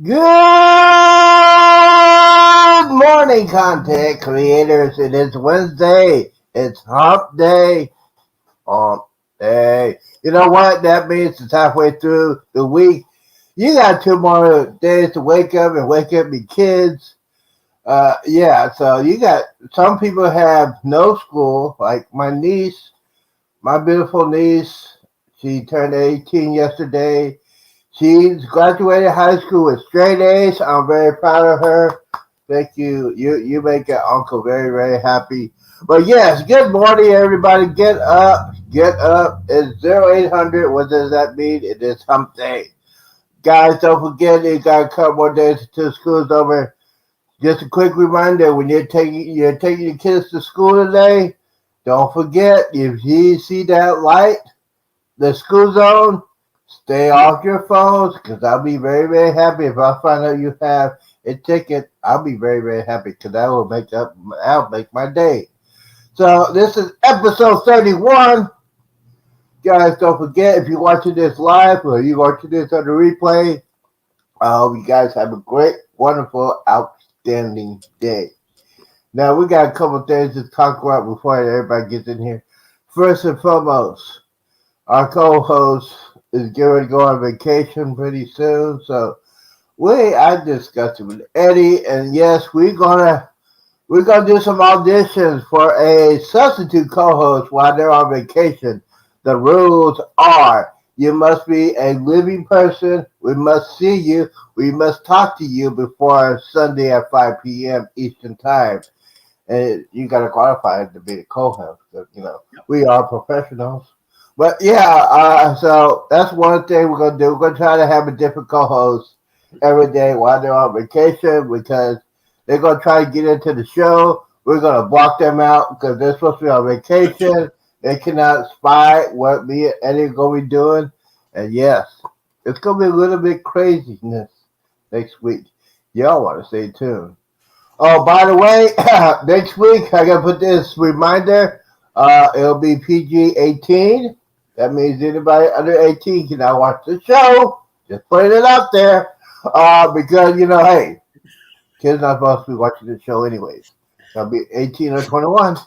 Good morning, content creators. It is Wednesday. It's hump day. Hump day. You know what? That means it's halfway through the week. You got 2 more days to wake up your kids. Yeah, so you got some people have no school, like my niece, my beautiful niece. She turned 18 yesterday. She's graduated high school with straight A's. I'm very proud of her. Thank you. You make your uncle very, very happy. But yes, good morning, everybody. Get up. Get up. It's 0800. What does that mean? It is hump day. Guys, don't forget you got a couple more days until school's over. Just a quick reminder, when you're taking your kids to school today, don't forget if you see that light, the school zone, stay off your phones because I'll be very, very happy if I find out you have a ticket. I'll be very, very happy because that'll make my day. So this is episode 31. Guys, don't forget if you're watching this live or you're watching this on the replay, I hope you guys have a great, wonderful, outstanding day. Now we got a couple things to talk about before everybody gets in here. First and foremost, our co-host is going to go on vacation pretty soon, so I discussed it with Eddie, and yes, we're gonna do some auditions for a substitute co-host while they're on vacation. The rules are: you must be a living person. We must see you. We must talk to you before Sunday at 5 p.m. Eastern Time, and you got to qualify to be a co-host. We are professionals. But yeah, so that's one thing we're gonna do. We're gonna try to have a different co-host every day while they're on vacation because they're gonna try to get into the show. We're gonna block them out because they're supposed to be on vacation. They cannot spy what me and Eddie are gonna be doing. And yes, it's gonna be a little bit craziness next week. Y'all want to stay tuned. Oh, by the way, next week I gotta put this reminder. It'll be PG-18. That means anybody under 18 can now watch the show. Just putting it out there. Because, hey, kids not supposed to be watching the show anyways. They'll be 18 or 21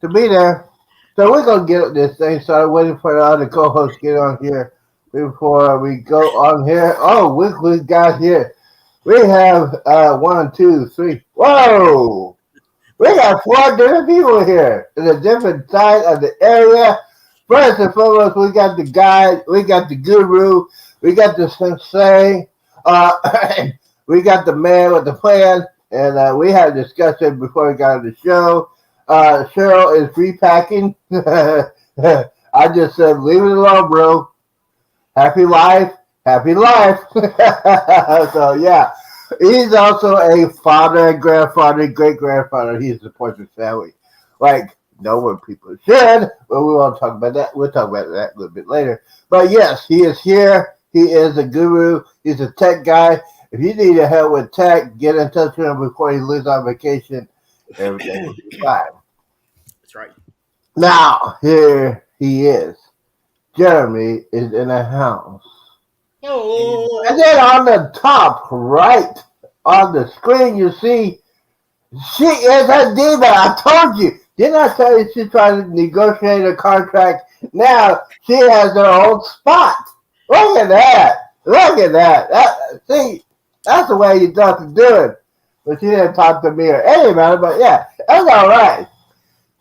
to be there. So we're going to get this thing started, waiting for the other co-hosts to get on here before we go on here. Oh, we got here. We have one, two, three. Whoa! We got 4 different people here in a different side of the area. First and foremost, we got the guide, we got the guru, we got the sensei, we got the man with the plan, and we had a discussion before we got on the show. Cheryl is repacking. I just said, leave it alone, bro. Happy life, happy life. So, yeah. He's also a father, grandfather, great grandfather. He supports his family. Like, know what people should, but we won't talk about that. We'll talk about that a little bit later. But yes, he is here. He is a guru. He's a tech guy. If you need help with tech, get in touch with him before he leaves on vacation. Everything will be fine. That's right. Now, here he is. Jeremy is in the house. Oh. And then on the top right on the screen, you see she is a diva. I told you. Didn't I tell you she's trying to negotiate a contract? Now she has her own spot. Look at that. Look at that. See, that's the way you thought to do it. But she didn't talk to me or any about it. But yeah, that's all right.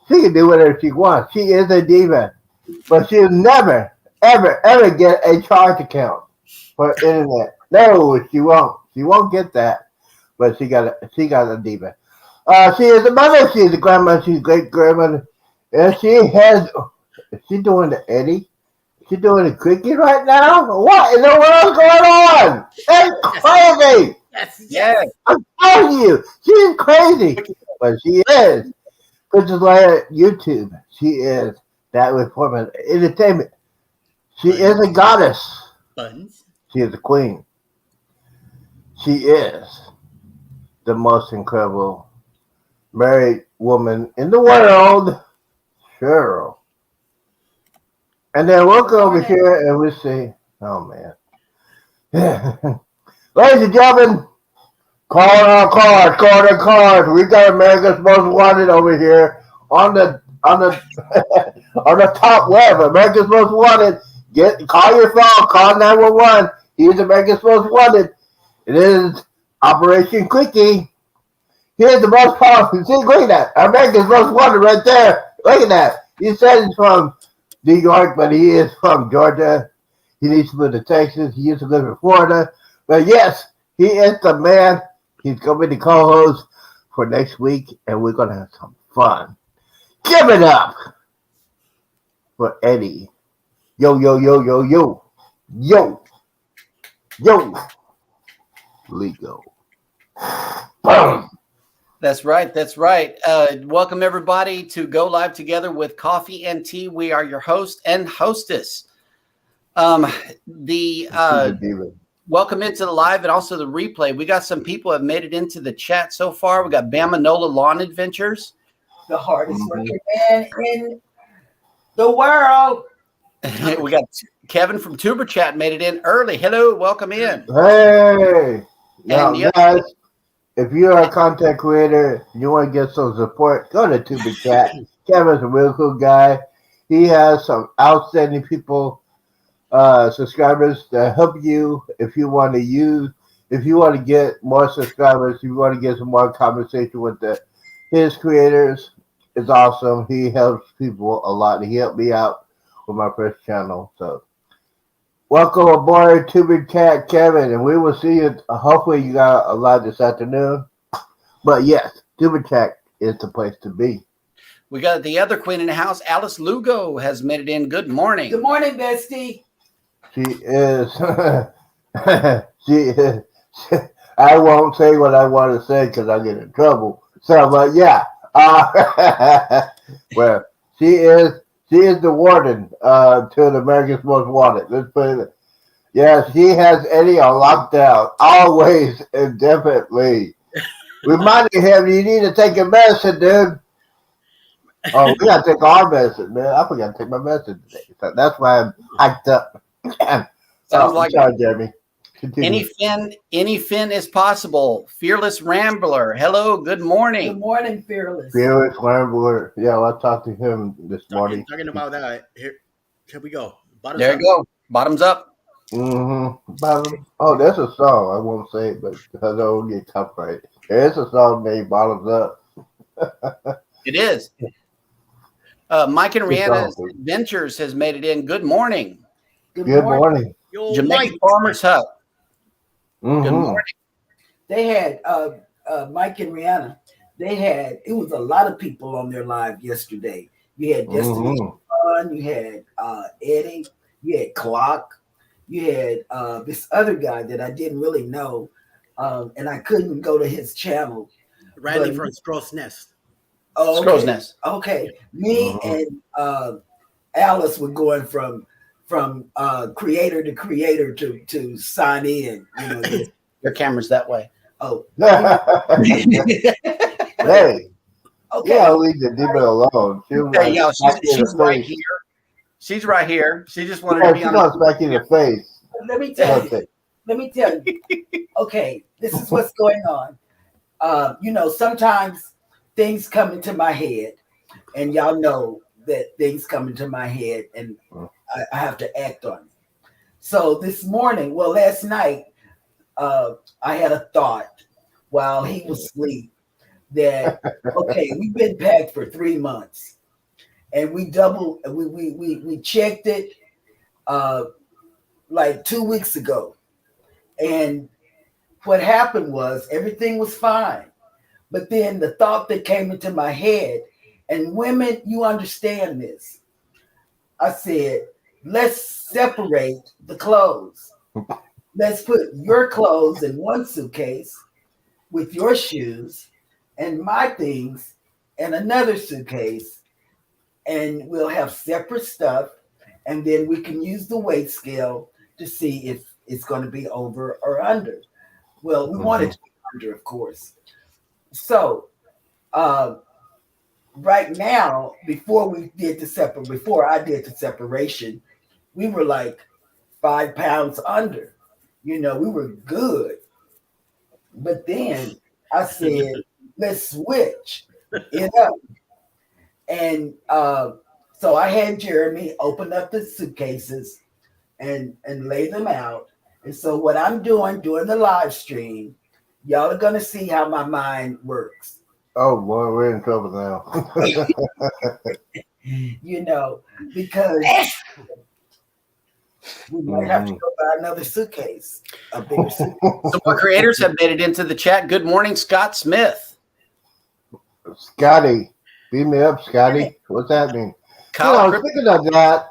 She can do whatever she wants. She is a diva. But she'll never, ever, ever get a charge account for internet. No, she won't. She won't get that. But she got a diva. She is a mother, she is a grandmother, she's a great grandmother. And is she doing the Eddie? Is she doing the cricket right now? What in the world's going on? That's crazy. Yes. I'm telling you, she is crazy. But she is. Which is like YouTube. She is that with form of entertainment. She is a goddess. Buns. She is a queen. She is the most incredible married woman in the world, Cheryl. And then we'll go over here and we'll say, oh man. Ladies and gentlemen, calling our cards. We got America's Most Wanted over here on the on the top web. America's Most Wanted. Call your phone. Call 911. He's America's Most Wanted. It is Operation Quickie. Here's the most powerful. See, look at that. America's Most Wanted right there. Look at that. He said he's from New York, but he is from Georgia. He needs to move to Texas. He used to live in Florida. But yes, he is the man. He's going to be the co-host for next week, and we're going to have some fun. Give it up for Eddie. Yo, yo, yo, yo, yo. Yo. Yo. Lego. Boom. That's right. That's right. Welcome, everybody, to Go Live Together with Coffee and Tea. We are your host and hostess. Welcome into the live and also the replay. We got some people have made it into the chat so far. We got Bama Nola Lawn Adventures. The hardest working man in the world. We got Kevin from Tuber Chat made it in early. Hello, welcome in. Hey. Now, And guys, if you're a content creator and you want to get some support, go to Tuber Chat. Kevin's a real cool guy. He has some outstanding people, subscribers to help you if you want to get more subscribers, if you want to get some more conversation with his creators. It's awesome. He helps people a lot. He helped me out with my first channel. So welcome aboard Tuber Chat, Kevin, and we will see you. Hopefully you got a lot this afternoon. But yes, Tuber Chat is the place to be. we got the other queen in the house, Alice Lugo, has made it in. Good morning. Good morning, bestie. She is. she is. I won't say what I want to say because I'll get in trouble. So, but yeah. Well, she is the warden to the America's Most Wanted. Let's put it. Yeah, she has Eddie on lockdown, always and definitely. Reminding him, you need to take your medicine, dude. Oh, we gotta take our medicine, man. I forgot to take my medicine today. So that's why I'm hyped up. Sounds like sorry, Jeremy. Continue. any fin is possible. Fearless Rambler. Hello, good morning. Good morning, Fearless. Felix Rambler. Yeah, I talked to him this morning. Talking about that. Here we go. Bottoms There up. you go. Bottoms up. Mm-hmm. Oh, there's a song. I won't say it, but because I don't get copyrighted. There is a song named Bottoms Up. It is. Mike and Good Rihanna's song, Adventures has made it in. Good morning. Good Good morning. morning. Yo, Jamaican Mike. Farmers Hut. Good Mhm. morning. They had Mike and Rihanna. It was a lot of people on their live yesterday. You had Destiny Mhm. John, you had Eddie, you had Clock, you had this other guy that I didn't really know, and I couldn't go to his channel. Riley But- from Scroll's Nest. Oh, Scrow's okay. Nest. Okay, me Mhm. and Alice were going from creator to creator to sign in. You know, just, Your camera's that way. oh, Hey, okay. yeah, leave the demon alone. She'll There you go. smack you in She's the right face. here. She's right here. She just wanted Yeah, to be she's on. gonna smack you in the face. Let me tell you. Okay. Let me tell you. Okay, this is what's going on. You know, sometimes things come into my head, and y'all know that things come into my head, and I have to act on it. So this morning, well, last night, I had a thought while he was asleep that okay, we've been packed for 3 months, and we checked it like 2 weeks ago, and what happened was everything was fine, but then the thought that came into my head, and women, you understand this. I said, let's separate the clothes. Let's put your clothes in one suitcase with your shoes and my things in another suitcase, and we'll have separate stuff, and then we can use the weight scale to see if it's going to be over or under. Well, we want it to be under, of course. So right now, before I did the separation, we were like 5 pounds under. You know, we were good. But then I said, let's switch it up. And so I had Jeremy open up the suitcases and lay them out. And so what I'm doing during the live stream, y'all are gonna see how my mind works. Oh boy, we're in trouble now. You know, because we might have to go buy another suitcase, a bigger suitcase. Some more creators have made it into the chat. Good morning, Scott Smith. Scotty, beat me up, Scotty. What's happening? Kyle Speaking of that,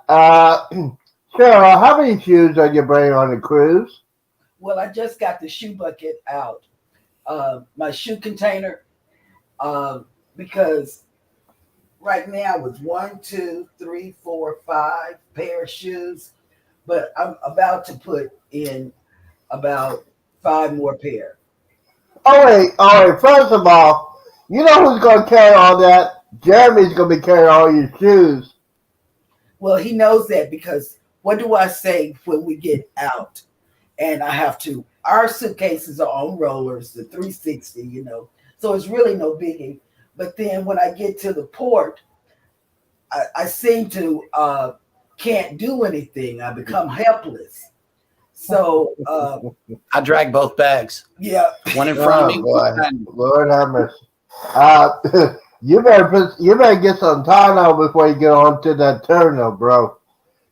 Cheryl, how many shoes are you bringing on the cruise? Well, I just got the shoe bucket out, my shoe container, because right now it's 1, 2, 3, 4, 5 pair of shoes, but I'm about to put in about 5 more pair. All right. First of all, you know who's going to carry all that? Jeremy's going to be carrying all your shoes. Well, he knows that because what do I say when we get out? And I have to, our suitcases are on rollers, the 360, you know, so it's really no biggie. But then when I get to the port, I seem to can't do anything. I become helpless. So I drag both bags. yeah. One in front of me. Boy. one behind me. Lord have mercy. You better get some Tylenol before you get on to that terminal, bro.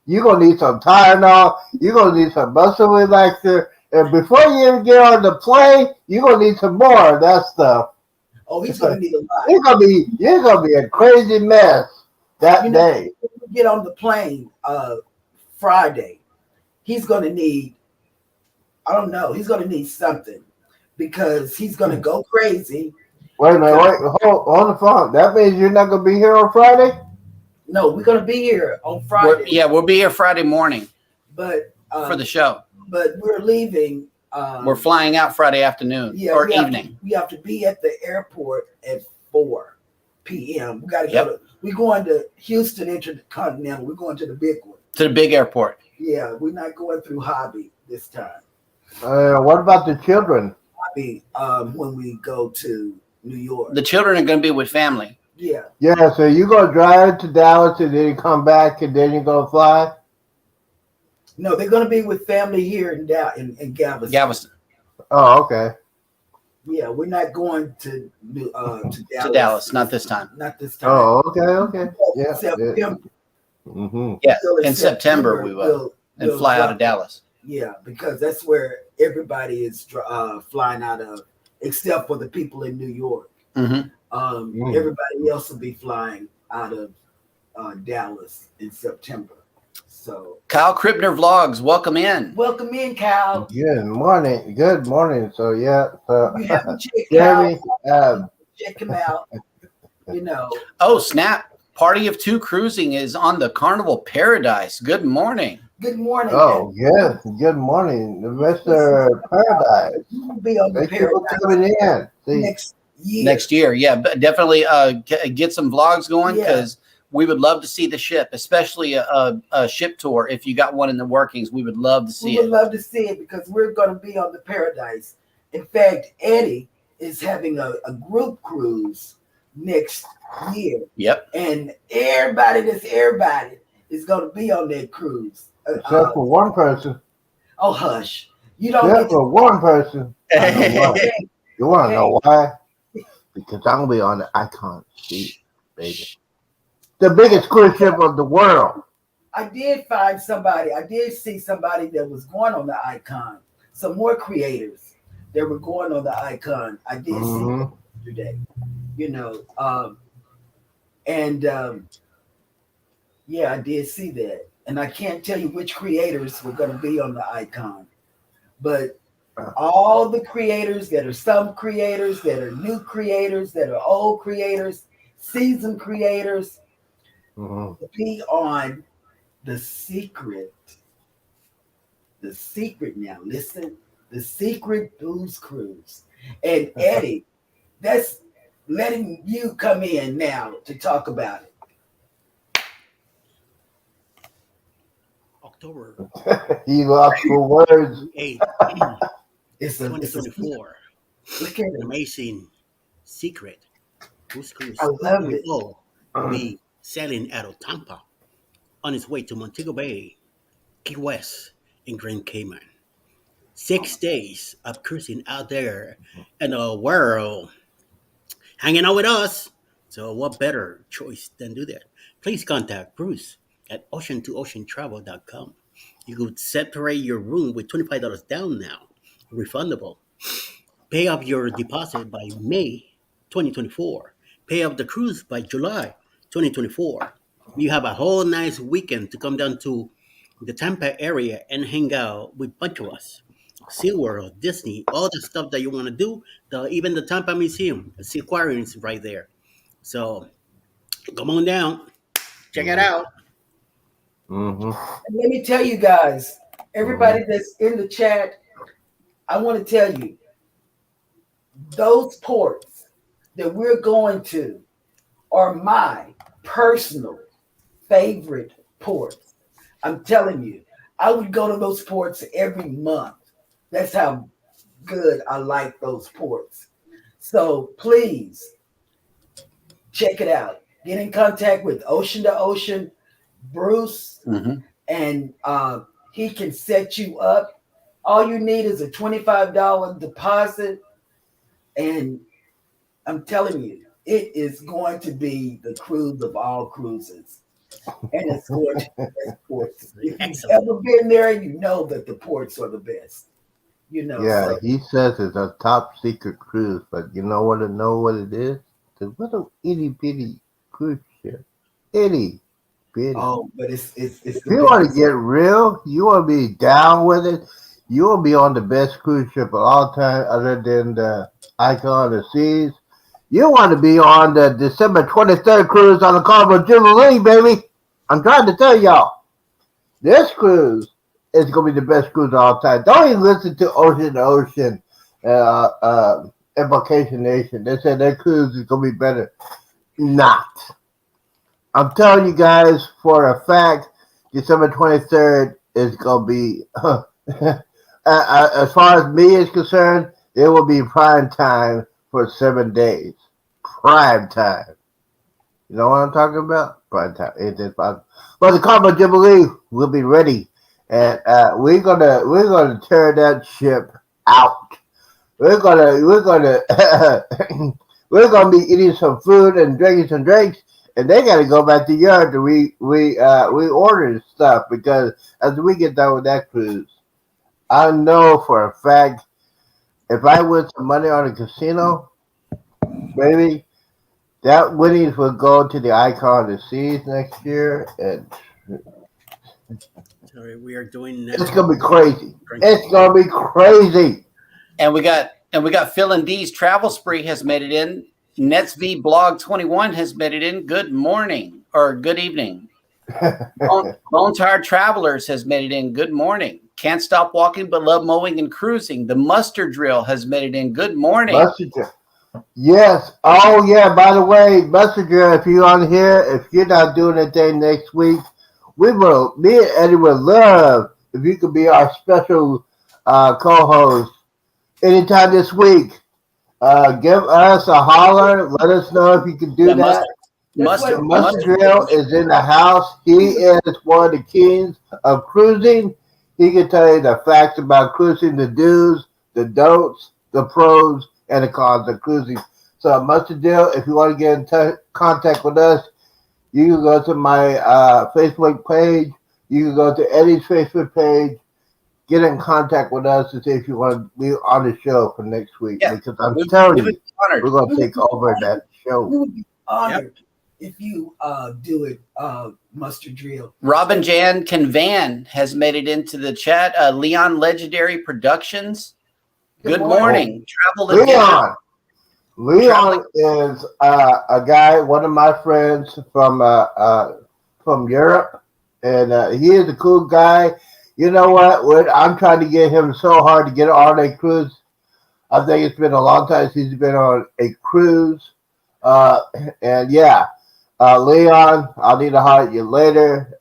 You're going to need some Tylenol. You're going to need some muscle relaxer. And before you even get on the plane, you're going to need some more of that stuff. Oh, he's going to need a lot. You're gonna be a crazy mess that day. When we get on the plane Friday, he's going to need, I don't know, he's going to need something because he's going to go crazy. Wait a minute, hold the phone. That means you're not gonna be here on Friday? No, we're going to be here on Friday. We'll be here Friday morning But for the show. But we're leaving. We're flying out Friday afternoon or evening. We have to be at the airport at 4 p.m. We got to go to. We're going to Houston Intercontinental. We're going to the big one. To the big airport. Yeah, we're not going through Hobby this time. What about the children? Hobby when we go to New York. The children are going to be with family. Yeah. Yeah, so you're gonna drive to Dallas and then you come back and then you're gonna fly? No, they're going to be with family here in Galveston. Galveston. Oh, okay. Yeah, we're not going to Dallas. To Dallas, not this time. Not this time. Oh, okay. Yeah. September. Mm-hmm. Yeah, So in September we will. And we'll fly out drop. of Dallas. Yeah, because that's where everybody is flying out of, except for the people in New York. Mm-hmm. Everybody else will be flying out of Dallas in September. So, Kyle Krippner Vlogs, welcome in. welcome in, Kyle. Good morning. So yeah. You haven't checked Jeremy, Kyle. Check him out. You know. Oh, snap. Party of Two Cruising is on the Carnival Paradise. Good morning. Good morning. oh yes. Good morning, Mr. Paradise. You'll be on the Thank you for Paradise coming in. See, next year. Yeah, but definitely get some vlogs going Yeah. because we would love to see the ship, especially a ship tour. If you got one in the workings, we would love to see We would it. love to see it because we're going to be on the Paradise. In fact, Eddie is having a group cruise next year. Yep. And everybody is going to be on that cruise. except for one person. Oh, hush. You don't Except get for one person. to You want to know why? Because I'm going to be on the Icon seat, baby. The biggest cruise ship of the world. I did find somebody. I did see somebody that was going on the Icon. Some more creators that were going on the Icon. I did see them today. You know, yeah, I did see that. And I can't tell you which creators were going to be on the Icon, but all the creators that are some creators, that are new creators, that are old creators, seasoned creators, be on The Secret. The Secret now. Listen, The Secret Booze Cruise. And Eddie, that's letting you come in now to talk about it. October He lost for words. 8th, It's a 2024. Look at An it. amazing secret. Bruce Cruz I love it. will be sailing out of Tampa on his way to Montego Bay, Key West, and Grand Cayman. 6 days of cruising out there in the world, hanging out with us. So, what better choice than do that? Please contact Bruce at ocean2oceantravel.com. You could separate your room with $25 down now, refundable. Pay up your deposit by May 2024. Pay up the cruise by July 2024. You have a whole nice weekend to come down to the Tampa area and hang out with a bunch of us. SeaWorld, Disney, all the stuff that you want to do, even the Tampa Museum, the Sea Aquarium is right there. So come on down, check it out. Mm-hmm. And let me tell you guys, everybody that's in the chat, I want to tell you, those ports that we're going to are my personal favorite ports. I'm telling you, I would go to those ports every month. That's how good I like those ports. So please check it out. Get in contact with Ocean to Ocean Bruce, and he can set you up. All you need is a $25 deposit, and I'm telling you, it is going to be the cruise of all cruises. And it's going to be the best ports. If you've ever been there, you know that the ports are the best. You know. Yeah, So, he says it's a top secret cruise, but you know what it is? It's a little itty bitty cruise ship. Itty bitty. oh, but it's If the you want to best. get real, you want to be down with it, you will be on the best cruise ship of all time other than the Icon of the Seas. You want to be on the December 23rd cruise on the Carnival Jubilee, baby. I'm trying to tell y'all. This cruise is going to be the best cruise of all time. Don't even listen to Ocean to Ocean Implication Nation. They said their cruise is going to be better. Not. I'm telling you guys for a fact, December 23rd is going to be, as far as me is concerned, it will be prime time for 7 days. Prime time. You know what I'm talking about? Prime time. It is possible. But the Carnival Jubilee will be ready, and we're gonna tear that ship out. We're gonna we're gonna be eating some food and drinking some drinks, and they gotta go back to yard to reorder stuff, because as we get done with that cruise, I know for a fact if I win some money on a casino, baby, that winnings will go to the Icon of the Seas next year, and Sorry, we are doing. it's gonna be crazy. It's gonna be crazy. And we got Phil and D's Travel Spree has made it in. NetsV Blog 21 has made it in. Good morning or good evening. Bone Tired Travelers has made it in. Good morning. Can't Stop Walking But Love Mowing and Cruising. The Mustard Drill has made it in. Good morning. Mustard Drill. Yes. Oh yeah. By the way, Mustard Drill, if you're on here, if you're not doing anything next week, me and Eddie would love if you could be our special co-host anytime this week. Give us a holler. Let us know if you can do that. Mustard Drill is in the house. He is one of the kings of cruising. He can tell you the facts about cruising, the do's, the don'ts, the pros, and the cons of cruising. So, Mustard Drill, if you want to get in contact with us, you can go to my Facebook page. You can go to Eddie's Facebook page. Get in contact with us and see if you want to be on the show for next week. Yeah. Because I'm telling you, we're going to take over that We show. would be honored if you do it, Mustard Drill. Robin Jan Canvan has made it into the chat. Leon Legendary Productions. Good morning. Travel Edition. Leon is a guy, one of my friends from Europe, and he is a cool guy. You know what? I'm trying to get him so hard to get on a cruise. I think it's been a long time since he's been on a cruise. And yeah, Leon, I'll need to holler at you later.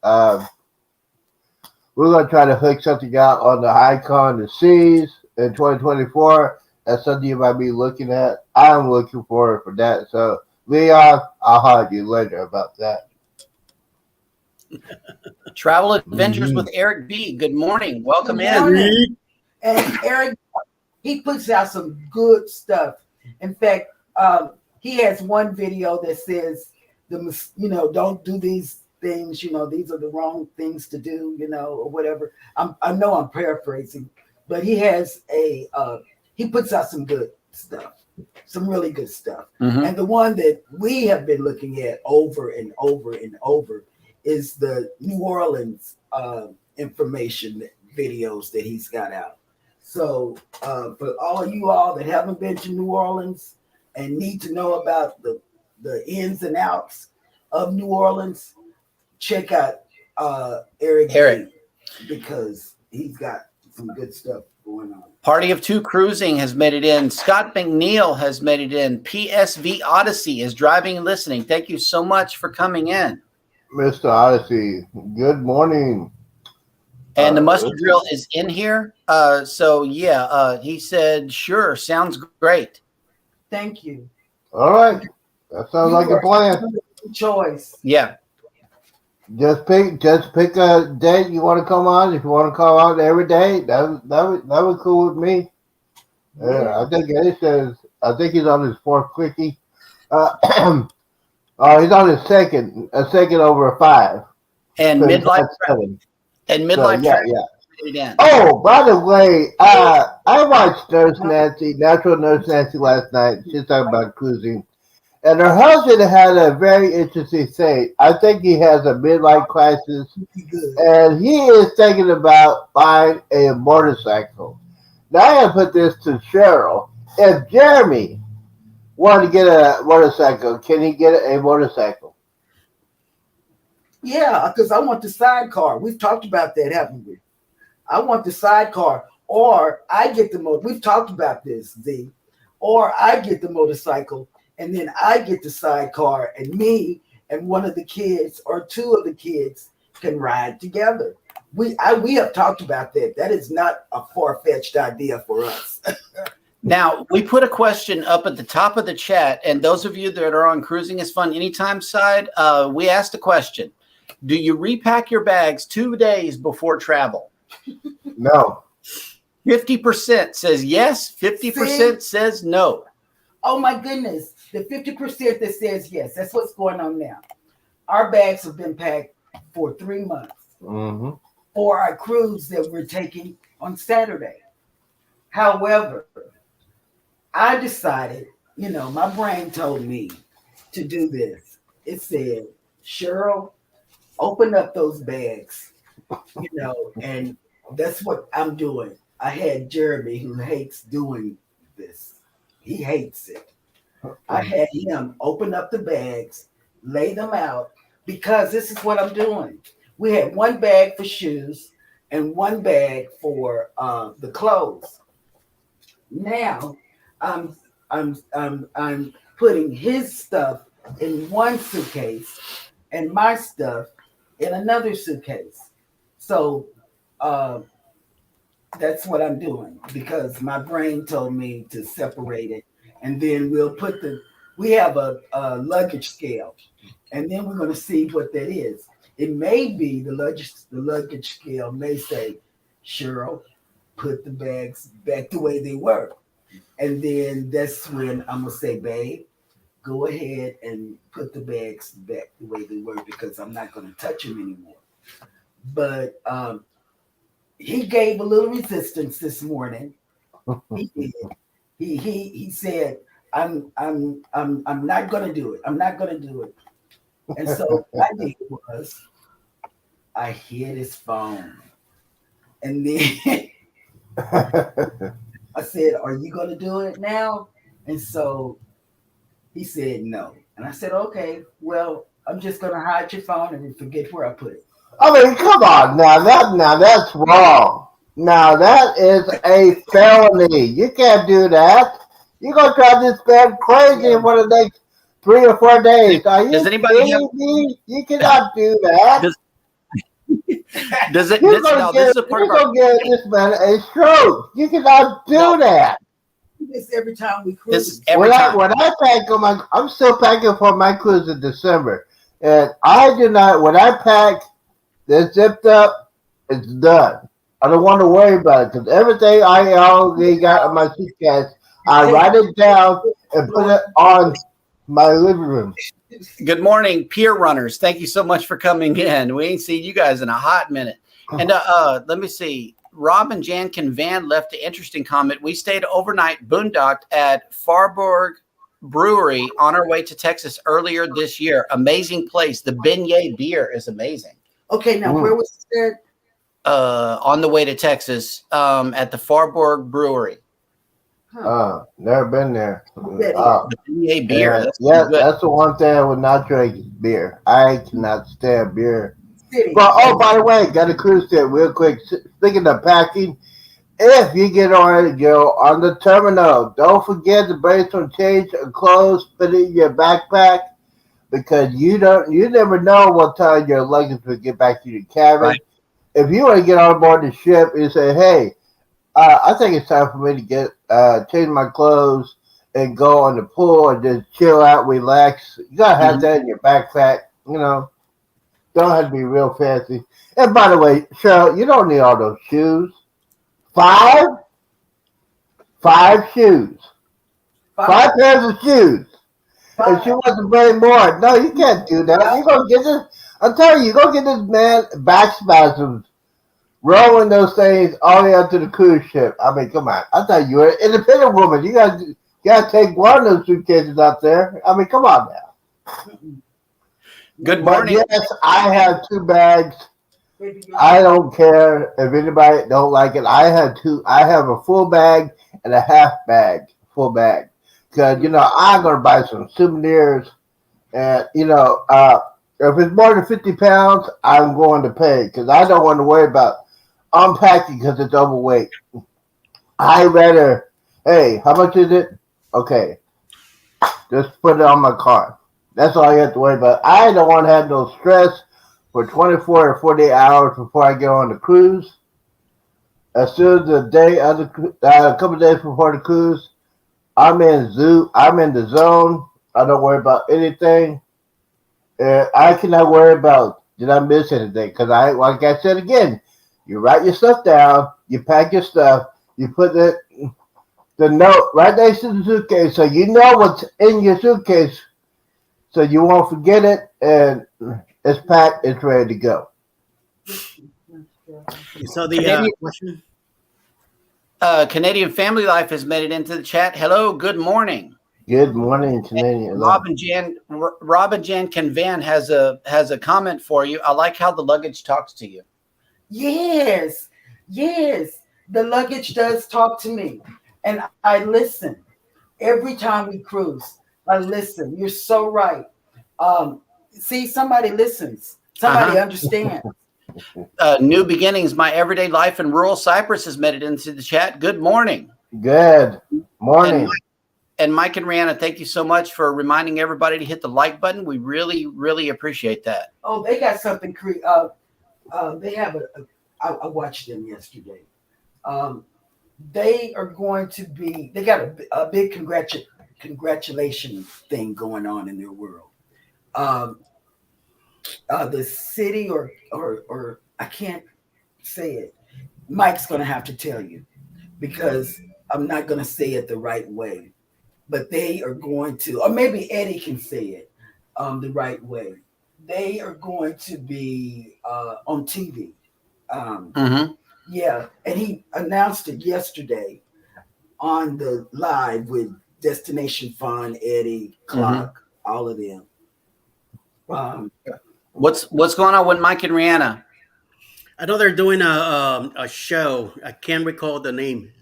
We're going to try to hook something out on the Icon of the Seas in 2024. That's something you might be looking at. I'm looking forward for that. So, Leon, I'll holler you later about that. Travel Adventures Mhm. with Eric B. Good morning. Welcome Good in. morning. And Eric, he puts out some good stuff. In fact, he has one video that says, don't do these things. These are the wrong things to do. Or whatever. I know I'm paraphrasing, but he has he puts out some good stuff, some really good stuff. Mhm. And the one that we have been looking at over and over and over is the New Orleans information videos that he's got out. So for all of you all that haven't been to New Orleans and need to know about the ins and outs of New Orleans, check out Eric. Because he's got some good stuff going on. Party of Two Cruising has made it in. Scott McNeil has made it in. PSV Odyssey is driving and listening. Thank you so much for coming in. Mr. Odyssey, good morning. And the mustard drill is in here. He said, sure, sounds great. Thank you. All right. That sounds like a plan. Choice. Yeah. Just pick a date you want to come on. If you want to come on every day, that would cool with me. I think he's on his fourth quickie. He's on his second over 5. And So midlife that's 7. and midlife. So, Travel yeah. made it in. Oh, by the way, I watched Natural Nurse Nancy last night. She's talking about cruising. And her husband had a very interesting thing. I think he has a midlife crisis, and he is thinking about buying a motorcycle. Now I gotta put this to Cheryl. If Jeremy wanted to get a motorcycle, can he get a motorcycle? Yeah, because I want the sidecar. We've talked about that, haven't we? I want the sidecar, or I get the motor. We've talked about this, Z. Or I get the motorcycle, and then I get the sidecar, and me and one of the kids or two of the kids can ride together. We have talked about that. That is not a far-fetched idea for us. Now, we put a question up at the top of the chat, and those of you that are on Cruising is Fun Anytime side, we asked a question. Do you repack your bags 2 days before travel? No. 50% says yes, 50% says no. Oh my goodness. The 50% that says yes, that's what's going on now. Our bags have been packed for 3 months Mm-hmm. for our cruise that we're taking on Saturday. However, I decided, my brain told me to do this. It said, Cheryl, open up those bags, and that's what I'm doing. I had Jeremy, who hates doing this. He hates it. I had him open up the bags, lay them out, because this is what I'm doing. We had one bag for shoes and one bag for the clothes. Now I'm putting his stuff in one suitcase and my stuff in another suitcase. So that's what I'm doing, because my brain told me to separate it, and then we have a luggage scale, and then we're going to see what that is. It may be the luggage scale may say, Cheryl, put the bags back the way they were. And then that's when I'm going to say, babe, go ahead and put the bags back the way they were, because I'm not going to touch them anymore. But he gave a little resistance this morning. He did. He said, I'm not going to do it. I'm not going to do it. And so what I did was I hid his phone. And then I said, are you going to do it now? And so he said no. And I said, okay, well, I'm just going to hide your phone and forget where I put it. I mean, come on now. That's wrong. Now that is a felony. You can't do that. You're gonna drive this man crazy in one of the next 3 or 4 days. Are you kidding me? You cannot do that. This is a part you're of our gonna give this man a stroke. You cannot do that. this every time we cruise. This is every time. When I pack on my, I'm still packing for my cruise in December, and I do not. When I pack, it's zipped up. It's done. I don't want to worry about it because everything I already got in my suitcase, I write it down and put it on my living room. Good morning, peer runners. Thank you so much for coming in. We ain't seen you guys in a hot minute. And let me see. Rob and Jankin Van left an interesting comment. We stayed overnight boondocked at Farborg Brewery on our way to Texas earlier this year. Amazing place. The beignet beer is amazing. Okay, now where was it? On the way to Texas at the Farborg Brewery. Never been there. The beignet beer. That's the one thing I would not drink is beer. I cannot stand beer. City. But by the way, got a cruise tip real quick. Speaking of packing, if you get on to go on the terminal, don't forget to bring some change of clothes, put it in your backpack, because you never know what time your luggage will get back to your cabin. Right. If you want to get on board the ship and say, hey, I think it's time for me to get change my clothes and go on the pool and just chill out, relax. You gotta have that in your backpack, you know. Don't have to be real fancy. And by the way, Cheryl, you don't need all those shoes. 5 shoes. 5 pairs of shoes. And she wants to bring more. No, you can't do that. You're gonna get this. I'm telling you, you're gonna get this man back spasms rolling those things all the way up to the cruise ship. I mean, come on. I thought you were an independent woman. You gotta take one of those suitcases out there. I mean, come on now. Good morning. But yes, I have 2 bags. I don't care if anybody don't like it. I have a full bag and a half bag, full bag. Because, I'm going to buy some souvenirs. And, if it's more than 50 pounds, I'm going to pay. Because I don't want to worry about unpacking because it's overweight. I rather, hey, how much is it? Okay. Just put it on my card. That's all you have to worry about. I don't want to have no stress for 24 or 48 hours before I get on the cruise. As soon as a couple of days before the cruise, I'm in the zone. I don't worry about anything. I cannot worry about did I miss anything, because like I said again, you write your stuff down, you pack your stuff, you put the note right next to the suitcase, so you know what's in your suitcase. So you won't forget it, and it's packed, it's ready to go. So the question? Canadian Family Life has made it into the chat. Hello, good morning. Good morning, Canadian. Rob and Jan Van has a comment for you. I like how the luggage talks to you. Yes. The luggage does talk to me, and I listen every time we cruise. I listen. You're so right. See, somebody listens. Somebody understands. New Beginnings, My Everyday Life in Rural Cyprus has made it into the chat. Good morning. Good morning. And Mike and Rihanna, thank you so much for reminding everybody to hit the like button. We really, really appreciate that. Oh, they got something. They have I watched them yesterday. They are going to be. They got a big congratulation thing going on in their world. The city or I can't say it. Mike's going to have to tell you because I'm not going to say it the right way. But they are going to, or maybe Eddie can say it the right way. They are going to be on TV. Yeah, and he announced it yesterday on the live with Destination Fun, Eddie, Clark, all of them. What's going on with Mike and Rihanna? I know they're doing a show. I can't recall the name.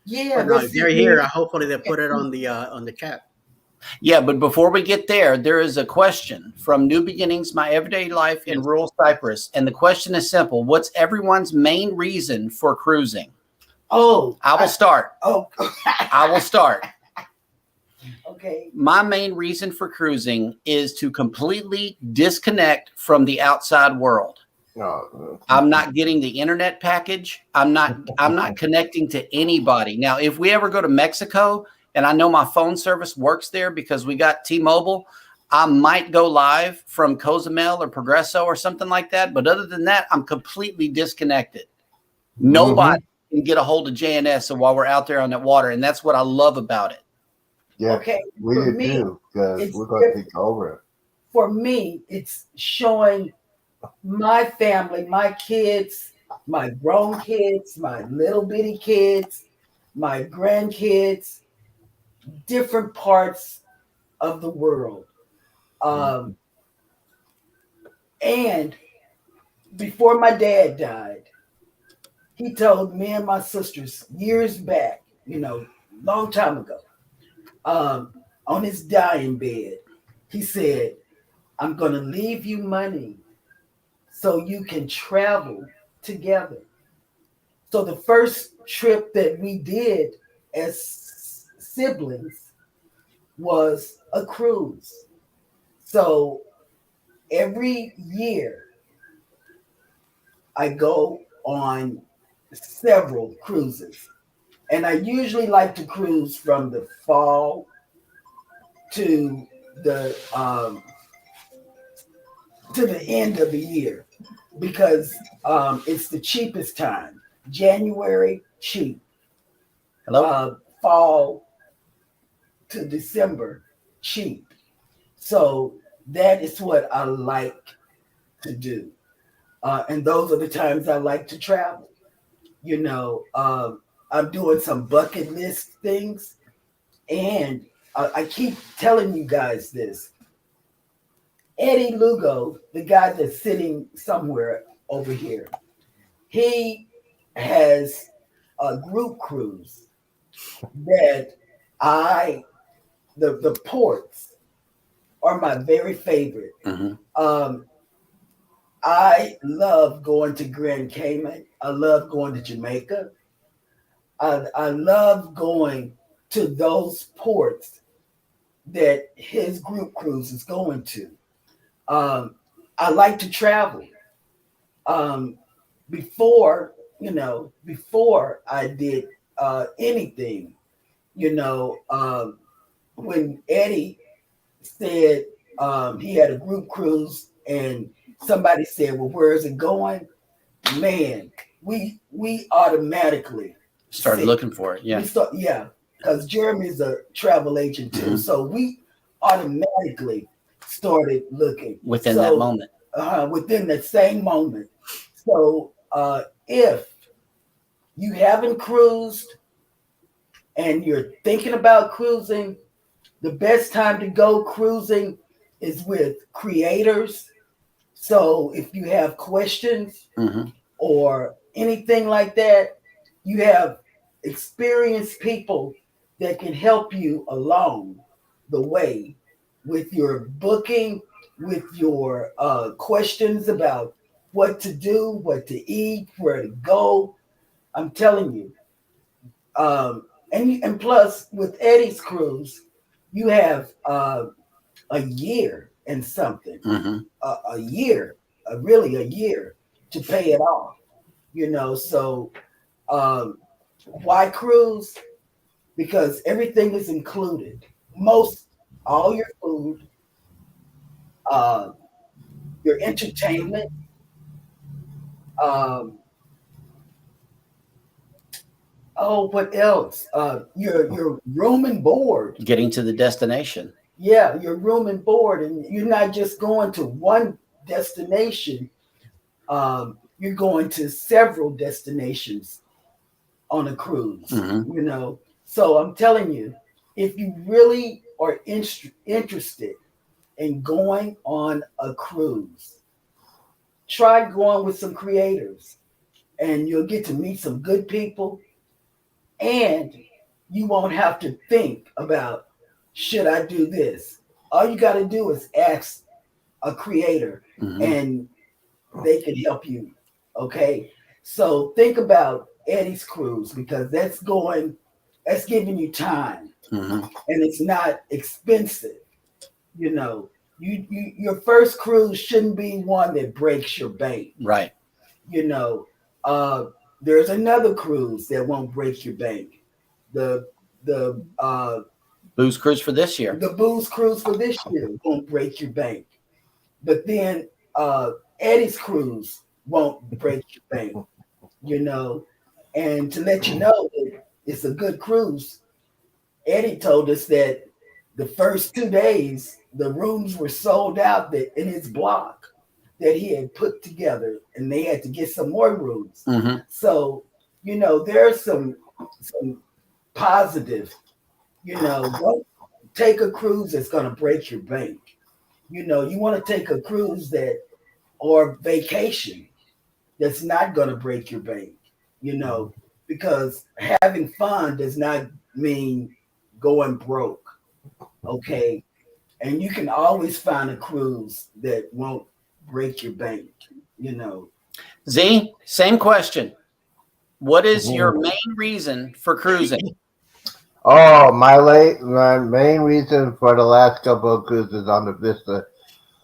Yeah, if they're here. Hopefully they put it on the chat. Yeah, but before we get there is a question from New Beginnings, My Everyday Life in Rural Cyprus. And the question is simple. What's everyone's main reason for cruising? Oh, I will start. Oh, I will start. Okay. My main reason for cruising is to completely disconnect from the outside world. No. I'm not getting the internet package. I'm not connecting to anybody. Now, if we ever go to Mexico and I know my phone service works there because we got T-Mobile, I might go live from Cozumel or Progresso or something like that. But other than that, I'm completely disconnected. Nobody can get a hold of JNS while we're out there on that water. And that's what I love about it. Yeah, Okay, we for do me, too, because it's we're going to different. take over it. For me, it's showing my family, my kids, my grown kids, my little bitty kids, my grandkids, different parts of the world. Um, and before my dad died, he told me and my sisters years back, long time ago, on his dying bed, he said, I'm going to leave you money so you can travel together. So the first trip that we did as siblings was a cruise. So every year I go on several cruises. And I usually like to cruise from the fall to the end of the year because it's the cheapest time. January cheap, Hello? fall to December cheap. So that is what I like to do, and those are the times I like to travel. I'm doing some bucket list things, and I keep telling you guys this. Eddie Lugo, the guy that's sitting somewhere over here, he has a group cruise that the ports are my very favorite. I love going to Grand Cayman. I love going to Jamaica. I love going to those ports that his group cruise is going to. I like to travel. Um, before I did anything, when Eddie said he had a group cruise and somebody said, well, where is it going? Man, we automatically Started said, looking for it. Yeah. because Jeremy's a travel agent too. So we automatically started looking. Within that moment. Within that same moment. So if you haven't cruised and you're thinking about cruising, the best time to go cruising is with creators. So if you have questions or anything like that, you have experienced people that can help you along the way with your booking, with your questions about what to do, what to eat, where to go. I'm telling you. And plus, with Eddie's cruise, you have a year and something, a year, really a year to pay it off. So why cruise? Because everything is included. All your food, your entertainment, what else? Your room and board. Getting to the destination. Yeah, your room and board, and you're not just going to one destination. You're going to several destinations on a cruise. So I'm telling you, if you really are interested in going on a cruise, try going with some creators, and you'll get to meet some good people, and you won't have to think about, should I do this? All you got to do is ask a creator and they can help you. Okay. So think about Eddie's cruise, because that's giving you time and it's not expensive. your first cruise shouldn't be one that breaks your bank. Right. You know, there's another cruise that won't break your bank. The the Booze cruise for this year. the booze cruise for this year won't break your bank. But then Eddie's cruise won't break your bank, you know. And to let you know that it's a good cruise, Eddie told us that the first 2 days the rooms were sold out that in his block that he had put together, and they had to get some more rooms. Mm-hmm. So, there's some positive, don't take a cruise that's gonna break your bank. You want to take a cruise that or vacation that's not going to break your bank, because having fun does not mean going broke. Okay. And you can always find a cruise that won't break your bank, Z, same question. What is your main reason for cruising? Oh, my main reason for the last couple of cruises on the Vista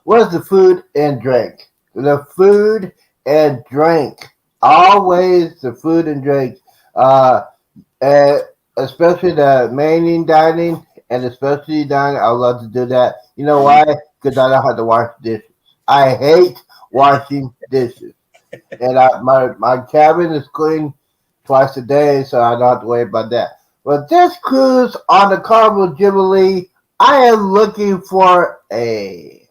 was the food and drink. The food and drink. Always the food and drink. And especially the main dining and the specialty dining. I love to do that. You know why? Because I don't have to wash dishes. I hate washing dishes. And my cabin is clean twice a day, so I don't have to worry about that. But this cruise on the Carnival Jubilee, I am looking for a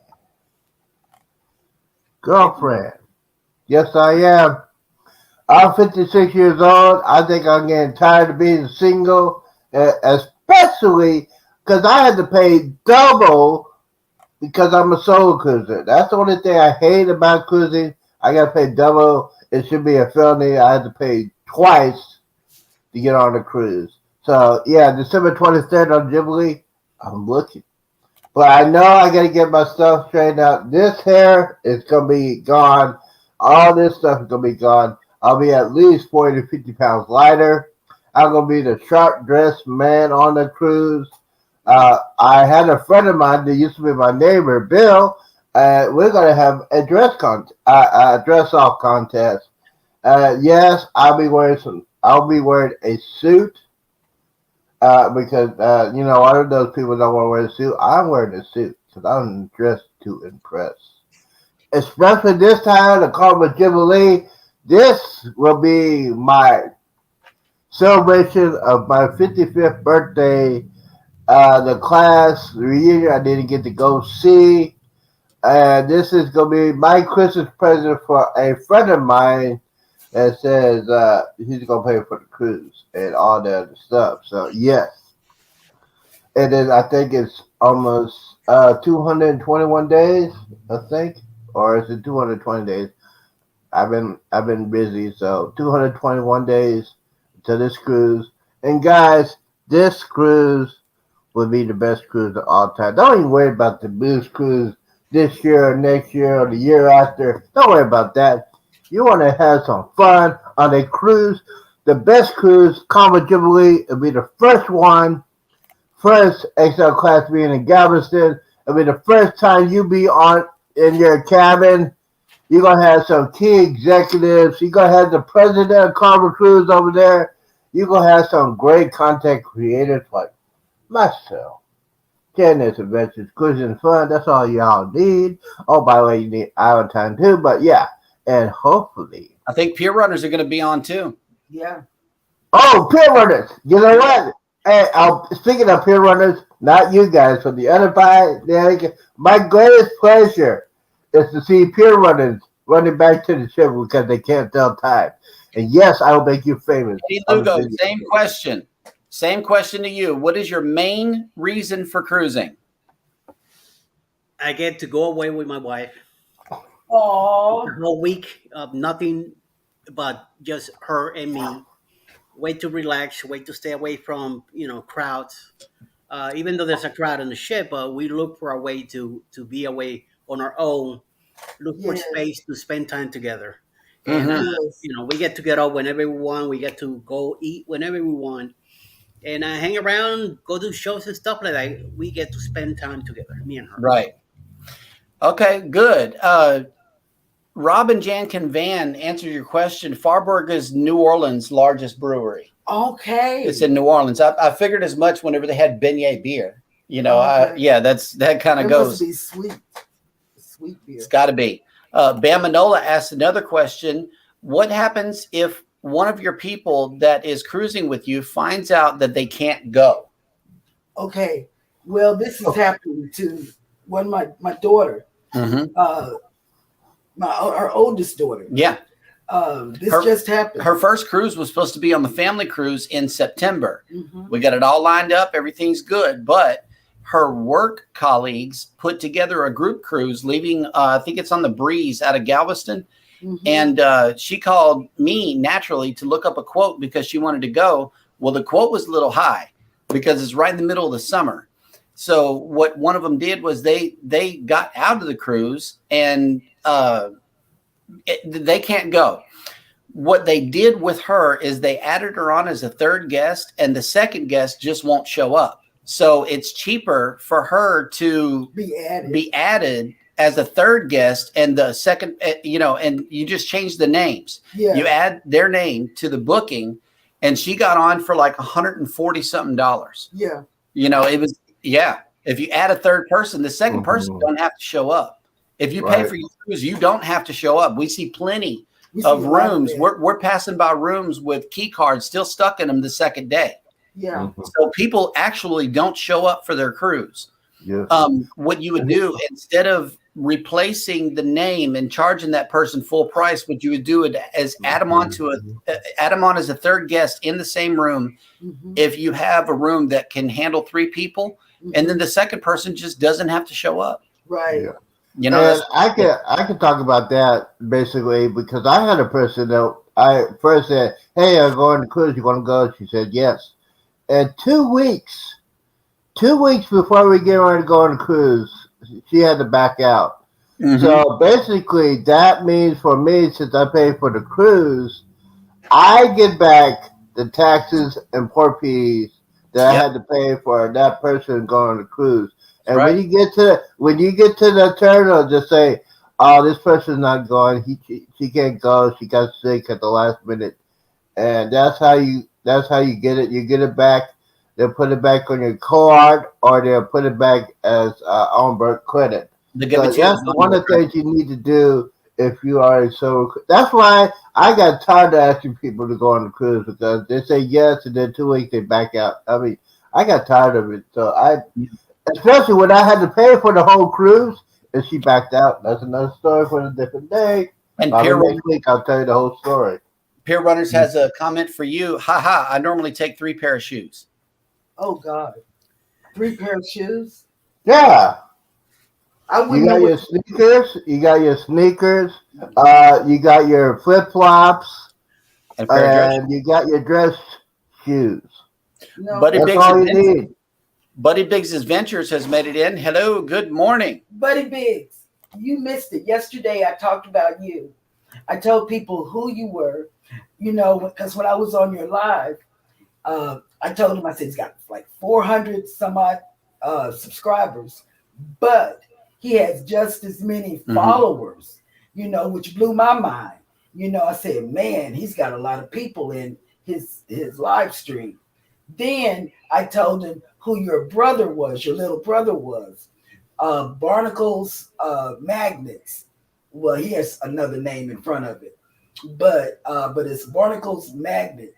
girlfriend. Yes, I am. I'm 56 years old. I think I'm getting tired of being single, especially because I had to pay double because I'm a solo cruiser. That's the only thing I hate about cruising. I got to pay double. It should be a felony. I had to pay twice to get on the cruise. So, yeah, December 23rd on Jubilee, I'm looking. But I know I got to get my stuff straightened out. This hair is going to be gone. All this stuff is going to be gone. I'll be at least 40 to 50 pounds lighter. I'm going to be the sharp dressed man on the cruise. I had a friend of mine that used to be my neighbor, Bill. We're going to have a dress off contest. Yes, I'll be wearing a suit. Because one of those people don't want to wear a suit. I'm wearing a suit because I'm dressed to impress. Especially this time, the Carnival Jubilee. This will be my celebration of my 55th birthday. The class reunion I didn't get to go see. And this is going to be my Christmas present for a friend of mine that says he's going to pay for the cruise and all that other stuff. So, yes. And then I think it's almost 221 days, I think. Or is it 220 days? I've been busy, so 221 days to this cruise. And guys, this cruise will be the best cruise of all time. Don't even worry about the booze cruise this year or next year or the year after. Don't worry about that. You want to have some fun on a cruise. The best cruise, Carnival Jubilee, will be the first one. First XL class being in Galveston. It'll be the first time you be in your cabin. You're going to have some key executives. You're going to have the president of Carnival Cruise over there. You're going to have some great content creators like myself. Janice Adventures, Cruising Fun. That's all y'all need. Oh, by the way, you need Island Time too. But yeah, and hopefully. I think Pier Runners are going to be on too. Yeah. Oh, Pier Runners. You know what? Hey, speaking of Pier Runners, not you guys, but the other side, my greatest pleasure is to see Pier Runners running back to the ship because they can't tell time. And yes, I will make you famous. Hey, Lugo, same question. Same question to you. What is your main reason for cruising? I get to go away with my wife. Oh, The whole week of nothing but just her and me. Way to relax, way to stay away from crowds. Even though there's a crowd on the ship, we look for a way to be away on our own. Look for yes, space to spend time together, and yes. we get to get up whenever we want. We get to go eat whenever we want, and hang around, go do shows and stuff like that. We get to spend time together, me and her. Right. Okay, good. Robin Jankin Van answered your question. Farberg is New Orleans' largest brewery. Okay. It's in New Orleans. I figured as much whenever they had beignet beer. You know, Okay. that kind of It goes. must be sweet beer. It's got to be. Bamanola asked another question. What happens if one of your people that is cruising with you finds out that they can't go? Okay. Well, this is happening to my daughter, Mm-hmm. our oldest daughter. Yeah. This just happened. Her first cruise was supposed to be on the family cruise in September. Mhm. We got it all lined up. Everything's good. But her work colleagues put together a group cruise leaving, I think it's on the Breeze out of Galveston. Mhm. And she called me naturally to look up a quote because she wanted to go. Well, the quote was a little high because it's right in the middle of the summer. So what one of them did was they got out of the cruise and they can't go. What they did with her is they added her on as a third guest, and the second guest just won't show up. So it's cheaper for her to be added as a third guest, and the second, and you just change the names. Yeah. You add their name to the booking, and she got on for like $140 something. Yeah. It was, yeah. If you add a third person, the second person don't have to show up. If you pay for your cruise, you don't have to show up. We see plenty of rooms. We're passing by rooms with key cards still stuck in them the second day. Yeah. So people actually don't show up for their cruise. Yeah. What you would do instead of replacing the name and charging that person full price, what you would do is add them on as a third guest in the same room. Mhm. If you have a room that can handle 3 people, and then the second person just doesn't have to show up. Right. Yeah. And I can talk about that basically because I had a person that I first said, "Hey, I'm going to cruise. You want to go?" She said, "Yes." And 2 weeks before we get ready to go on a cruise, she had to back out. Mhm. So basically, that means for me, since I pay for the cruise, I get back the taxes and port fees that I had to pay for that person going on the cruise. And when you get to the terminal, just say, "Oh, this person's not going. She can't go. She got sick at the last minute," and that's how you get it. You get it back. They'll put it back on your card, or they'll put it back as on-board credit. So that's one of the things you need to do if you are so. That's why I got tired of asking people to go on the cruise because they say yes, and then 2 weeks they back out. I mean, I got tired of it. So especially when I had to pay for the whole cruise, and she backed out. That's another story for a different day. And next week I'll tell you the whole story. Peer Runners has a comment for you. Haha, I normally take 3 pair of shoes. Oh God. 3 pair of shoes? Yeah. You got your sneakers. You got your sneakers. You got your flip flops, and you got your dress shoes. No. That's all you need. Buddy Biggs' Ventures has made it in. Hello, good morning. Buddy Biggs, you missed it. Yesterday I talked about you. I told people who you were, because when I was on your live, I told him, I said, he's got like 400 some odd subscribers, but he has just as many followers, which blew my mind. I said, man, he's got a lot of people in his live stream. Then I told him who your little brother was, Barnacles Magnets. Well, he has another name in front of it, but it's Barnacles Magnet.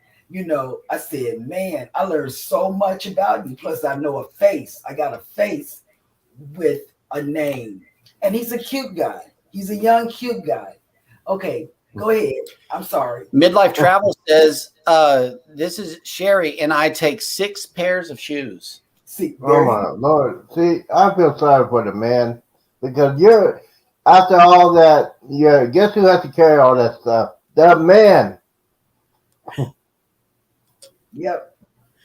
I said, man, I learned so much about you. Plus, I know a face. I got a face with a name, and he's a cute guy. He's a young, cute guy. Okay, go ahead. I'm sorry. Midlife Travel says, this is Sherry, and I take 6 pairs of shoes. See, oh my Lord. See, I feel sorry for the man because you're after all that. Guess who has to carry all that stuff? The man. Yep.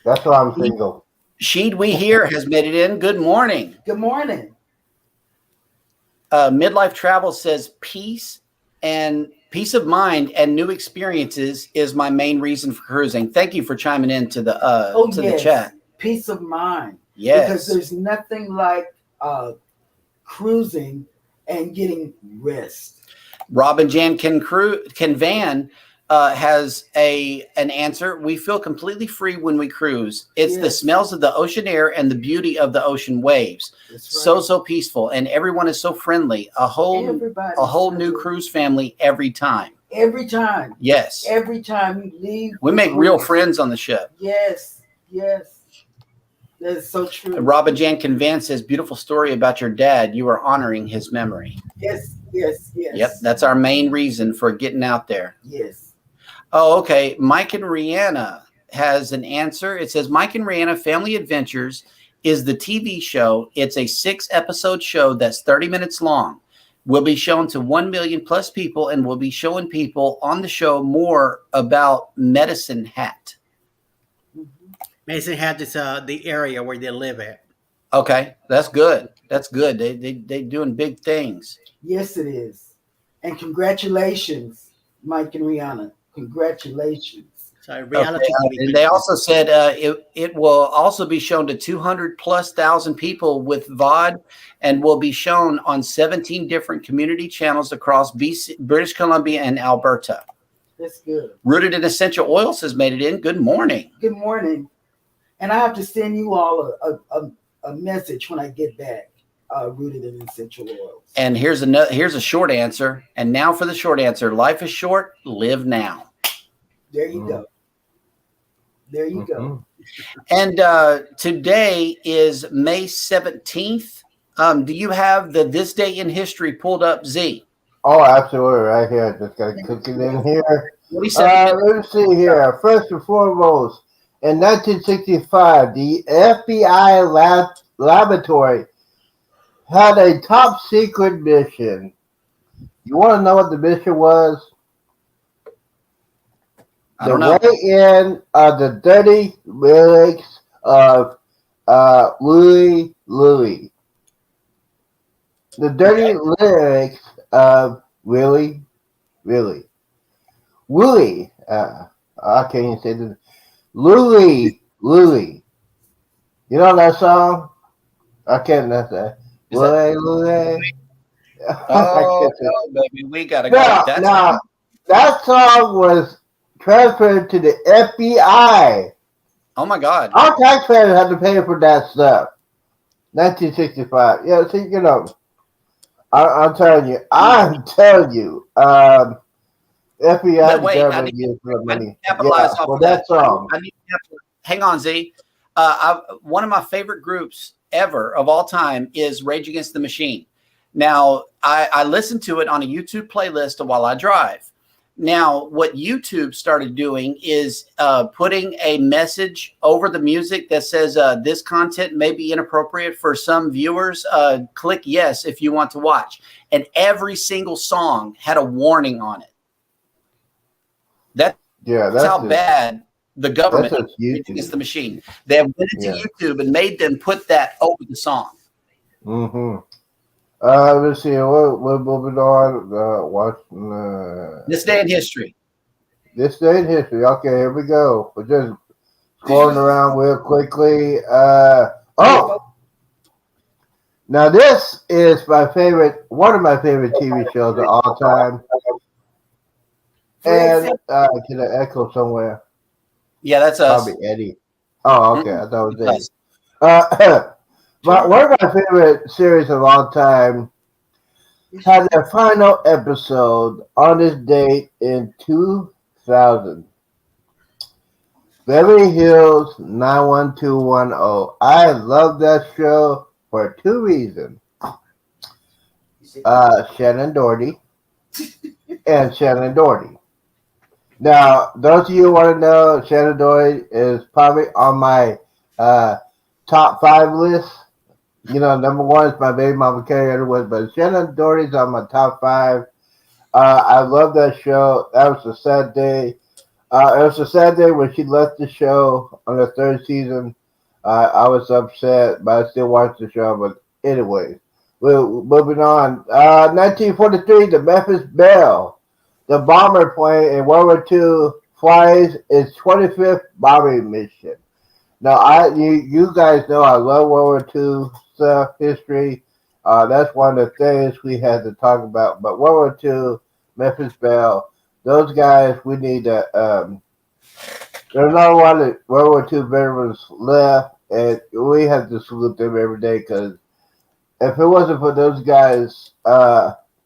That's why I'm single. Sheed We Here has made it in. Good morning. Good morning. Midlife Travel says peace of mind and new experiences is my main reason for cruising. Thank you for chiming in to the the chat. Peace of mind. Yes. Because there's nothing like cruising and getting rest. Robin Jan Can Van has an answer. We feel completely free when we cruise. It's the Yes. smells of the ocean air and the beauty of the ocean waves. That's So peaceful, and everyone is so friendly. A whole new cruise family every time. Every time. Yes, Every time you leave. we the make real cruise. friends on the ship. Yes. Yes. That's so true. And Robin Jan Can Van says, "Beautiful story about your dad. You are honoring his memory." Yes. Yes. Yes. Yep, that's our main reason for getting out there. Yes. Oh, okay. Mike and Rihanna has an answer. It says Mike and Rihanna Family Adventures is the TV show. It's a 6-episode show that's 30 minutes long. Will be shown to 1 million plus people, and we'll be showing people on the show more about Medicine Hat. Mason Hat is the area where they live at. Okay, that's good. That's good. They doing big things. Yes, it is. And congratulations, Mike and Rihanna. Congratulations. So reality. And they also said it will also be shown to 200,000+ people with VOD, and will be shown on 17 different community channels across BC, British Columbia, and Alberta. That's good. Rooted in Essential Oils has made it in. Good morning. Good morning. And I have to send you all a message when I get back, rooted in essential oils. And here's a short answer. And now for the short answer. Life is short. Live now. There you go. There you go. And today is May 17th. Do you have the This Day in History pulled up, Z? Oh, absolutely, right here. Just gotta cook it in here. Let's see here. First and foremost, in 1965, the FBI laboratory had a top secret mission. You want to know what the mission was? I don't know. The way-in of the dirty lyrics of Louie Louie. The dirty lyrics of Really. Willie. I can't even say this. Louie. You know that song? I can't know that. Louie. Oh, no, baby, we gotta go. Now, that song was transferred to the FBI. Oh my God! Our taxpayers had to pay for that stuff. 1965. Yeah, see, you know, I'm telling you. FBI wait, government used the money. Capitalize off for of that song. Hang on, Z. One of my favorite groups ever of all time is Rage Against the Machine. Now, I listen to it on a YouTube playlist while I drive. Now, what YouTube started doing is putting a message over the music that says this content may be inappropriate for some viewers. Click yes if you want to watch. And every single song had a warning on it. That's how bad the government is against the machine. They went into YouTube and made them put that over the song. Mm-hmm. Let's see. We're moving on. Watching This Day in History. This Day in History. Okay, here we go. We're just scrolling around real quickly. Now this is one of my favorite TV shows of all time. And can I echo somewhere? Yeah, that's us. Probably Eddie. Oh, okay. I thought it was Eddie. But one of my favorite series of all time had their final episode on this date in 2000. Beverly Hills 91210. I love that show for two reasons. Shannon Doherty and Shannon Doherty. Now, those of you who want to know, Shannon Doherty is probably on my top 5 list. You know, number 1 is my baby mama Carrie Underwood, but Shannon Doherty's on my top 5. I love that show. That was a sad day. It was a sad day when she left the show on the 3rd season. I was upset, but I still watched the show. But anyway, we're moving on. 1943, the Memphis Belle. The bomber plane in World War II flies its 25th bombing mission. Now, you guys know I love World War II stuff, history. That's one of the things we had to talk about. But World War II, Memphis Belle, those guys, we need to. There's not a lot of World War II veterans left, and we have to salute them every day because if it wasn't for those guys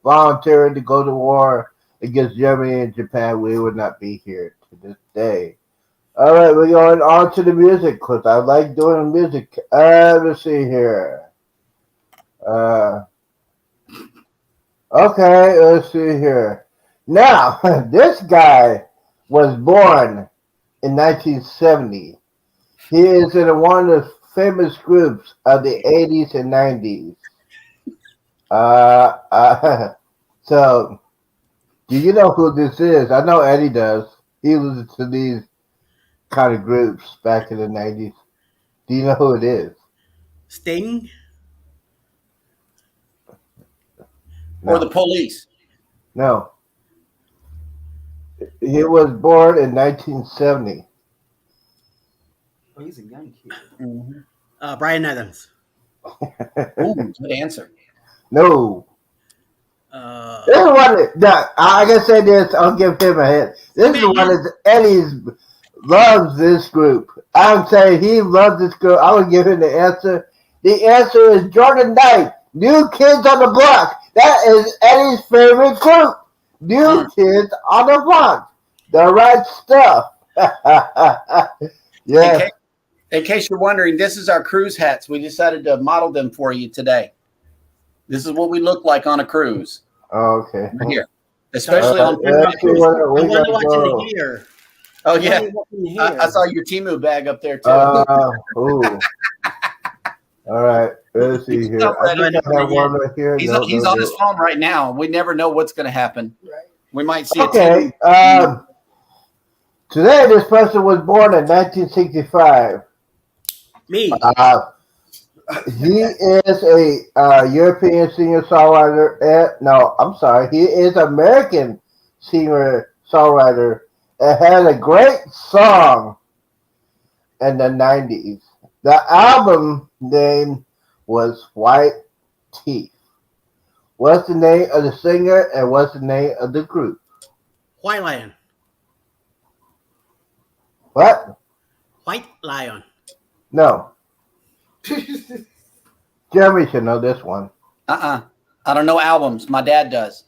volunteering to go to war against Germany and Japan, we would not be here to this day. All right, we're going on to the music because I like doing music. Let's see here. Okay, let's see here. Now, this guy was born in 1970. He is in one of the famous groups of the 80s and 90s. So, do you know who this is? I know Eddie does. He listens to these kind of groups back in the 90s. Do you know who it is? Sting. Or the Police? No. He was born in 1970. Oh, he's a young kid. Mm-hmm. Brian Adams. Ooh, good answer. No. This is one that, I can say this, I'll give him a hint. This is one that Eddie's loves this group. I'm saying he loves this group. I would give him the answer. The answer is Jordan Knight, New Kids on the Block. That is Eddie's favorite group. New Kids on the Block. The right stuff. Yeah. In case you're wondering, this is our cruise hats. We decided to model them for you today. This is what we look like on a cruise. Okay. Right here. Especially on let's see where we I wonder gotta what's go. in here. Oh, yeah. Wonder what's in here. I saw your Timu bag up there, too. Ooh. All right. Let's see here. I think I have one right here. He's No, on his phone right now. We never know what's going to happen. Right. We might see Okay. Today, this person was born in 1965. Me. He is a European singer-songwriter. No, I'm sorry. He is American singer-songwriter and had a great song in the 90s. The album name was White Teeth. What's the name of the singer and what's the name of the group? White Lion. What? White Lion. No. Jeremy should know this one. I don't know albums. My dad does.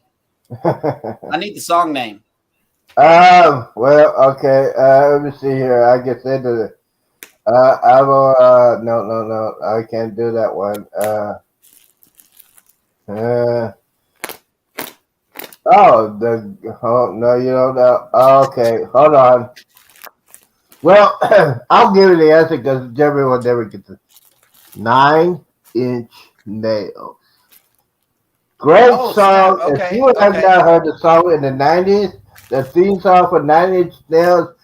I need the song name. Well, okay. Let me see here. I get into it. I will. No. I can't do that one. No, you don't know. Okay, hold on. Well, I'll give you the answer because Jeremy will never get the 9-Inch Nails. Great song. okay, If you have not heard the song in the 90s, the theme song for 9-Inch Nails,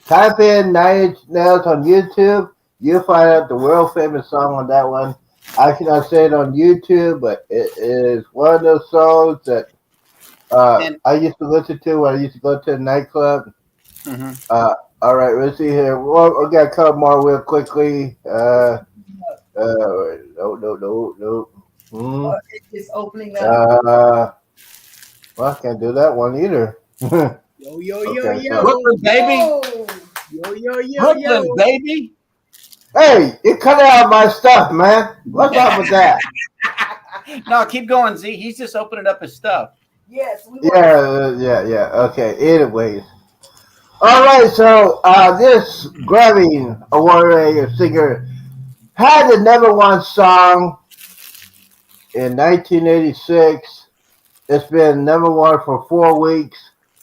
type in 9-Inch Nails on YouTube. You'll find out the world famous song on that one. I cannot say it on YouTube, but it is one of those songs that I used to listen to when I used to go to a nightclub. Mm-hmm. All right, let's see here. Well, we got a couple more real quickly. No. It's opening up. Well, I can't do that one either. Yo. Brooklyn, baby. Whoa. Brooklyn, baby. Hey, you cut out my stuff, man. What's up with that? No, keep going, Z. He's just opening up his stuff. Yes. Yeah. Okay. Anyways. All right. So this Grammy Award singer had the #1 song in 1986. It's been #1 for 4 weeks.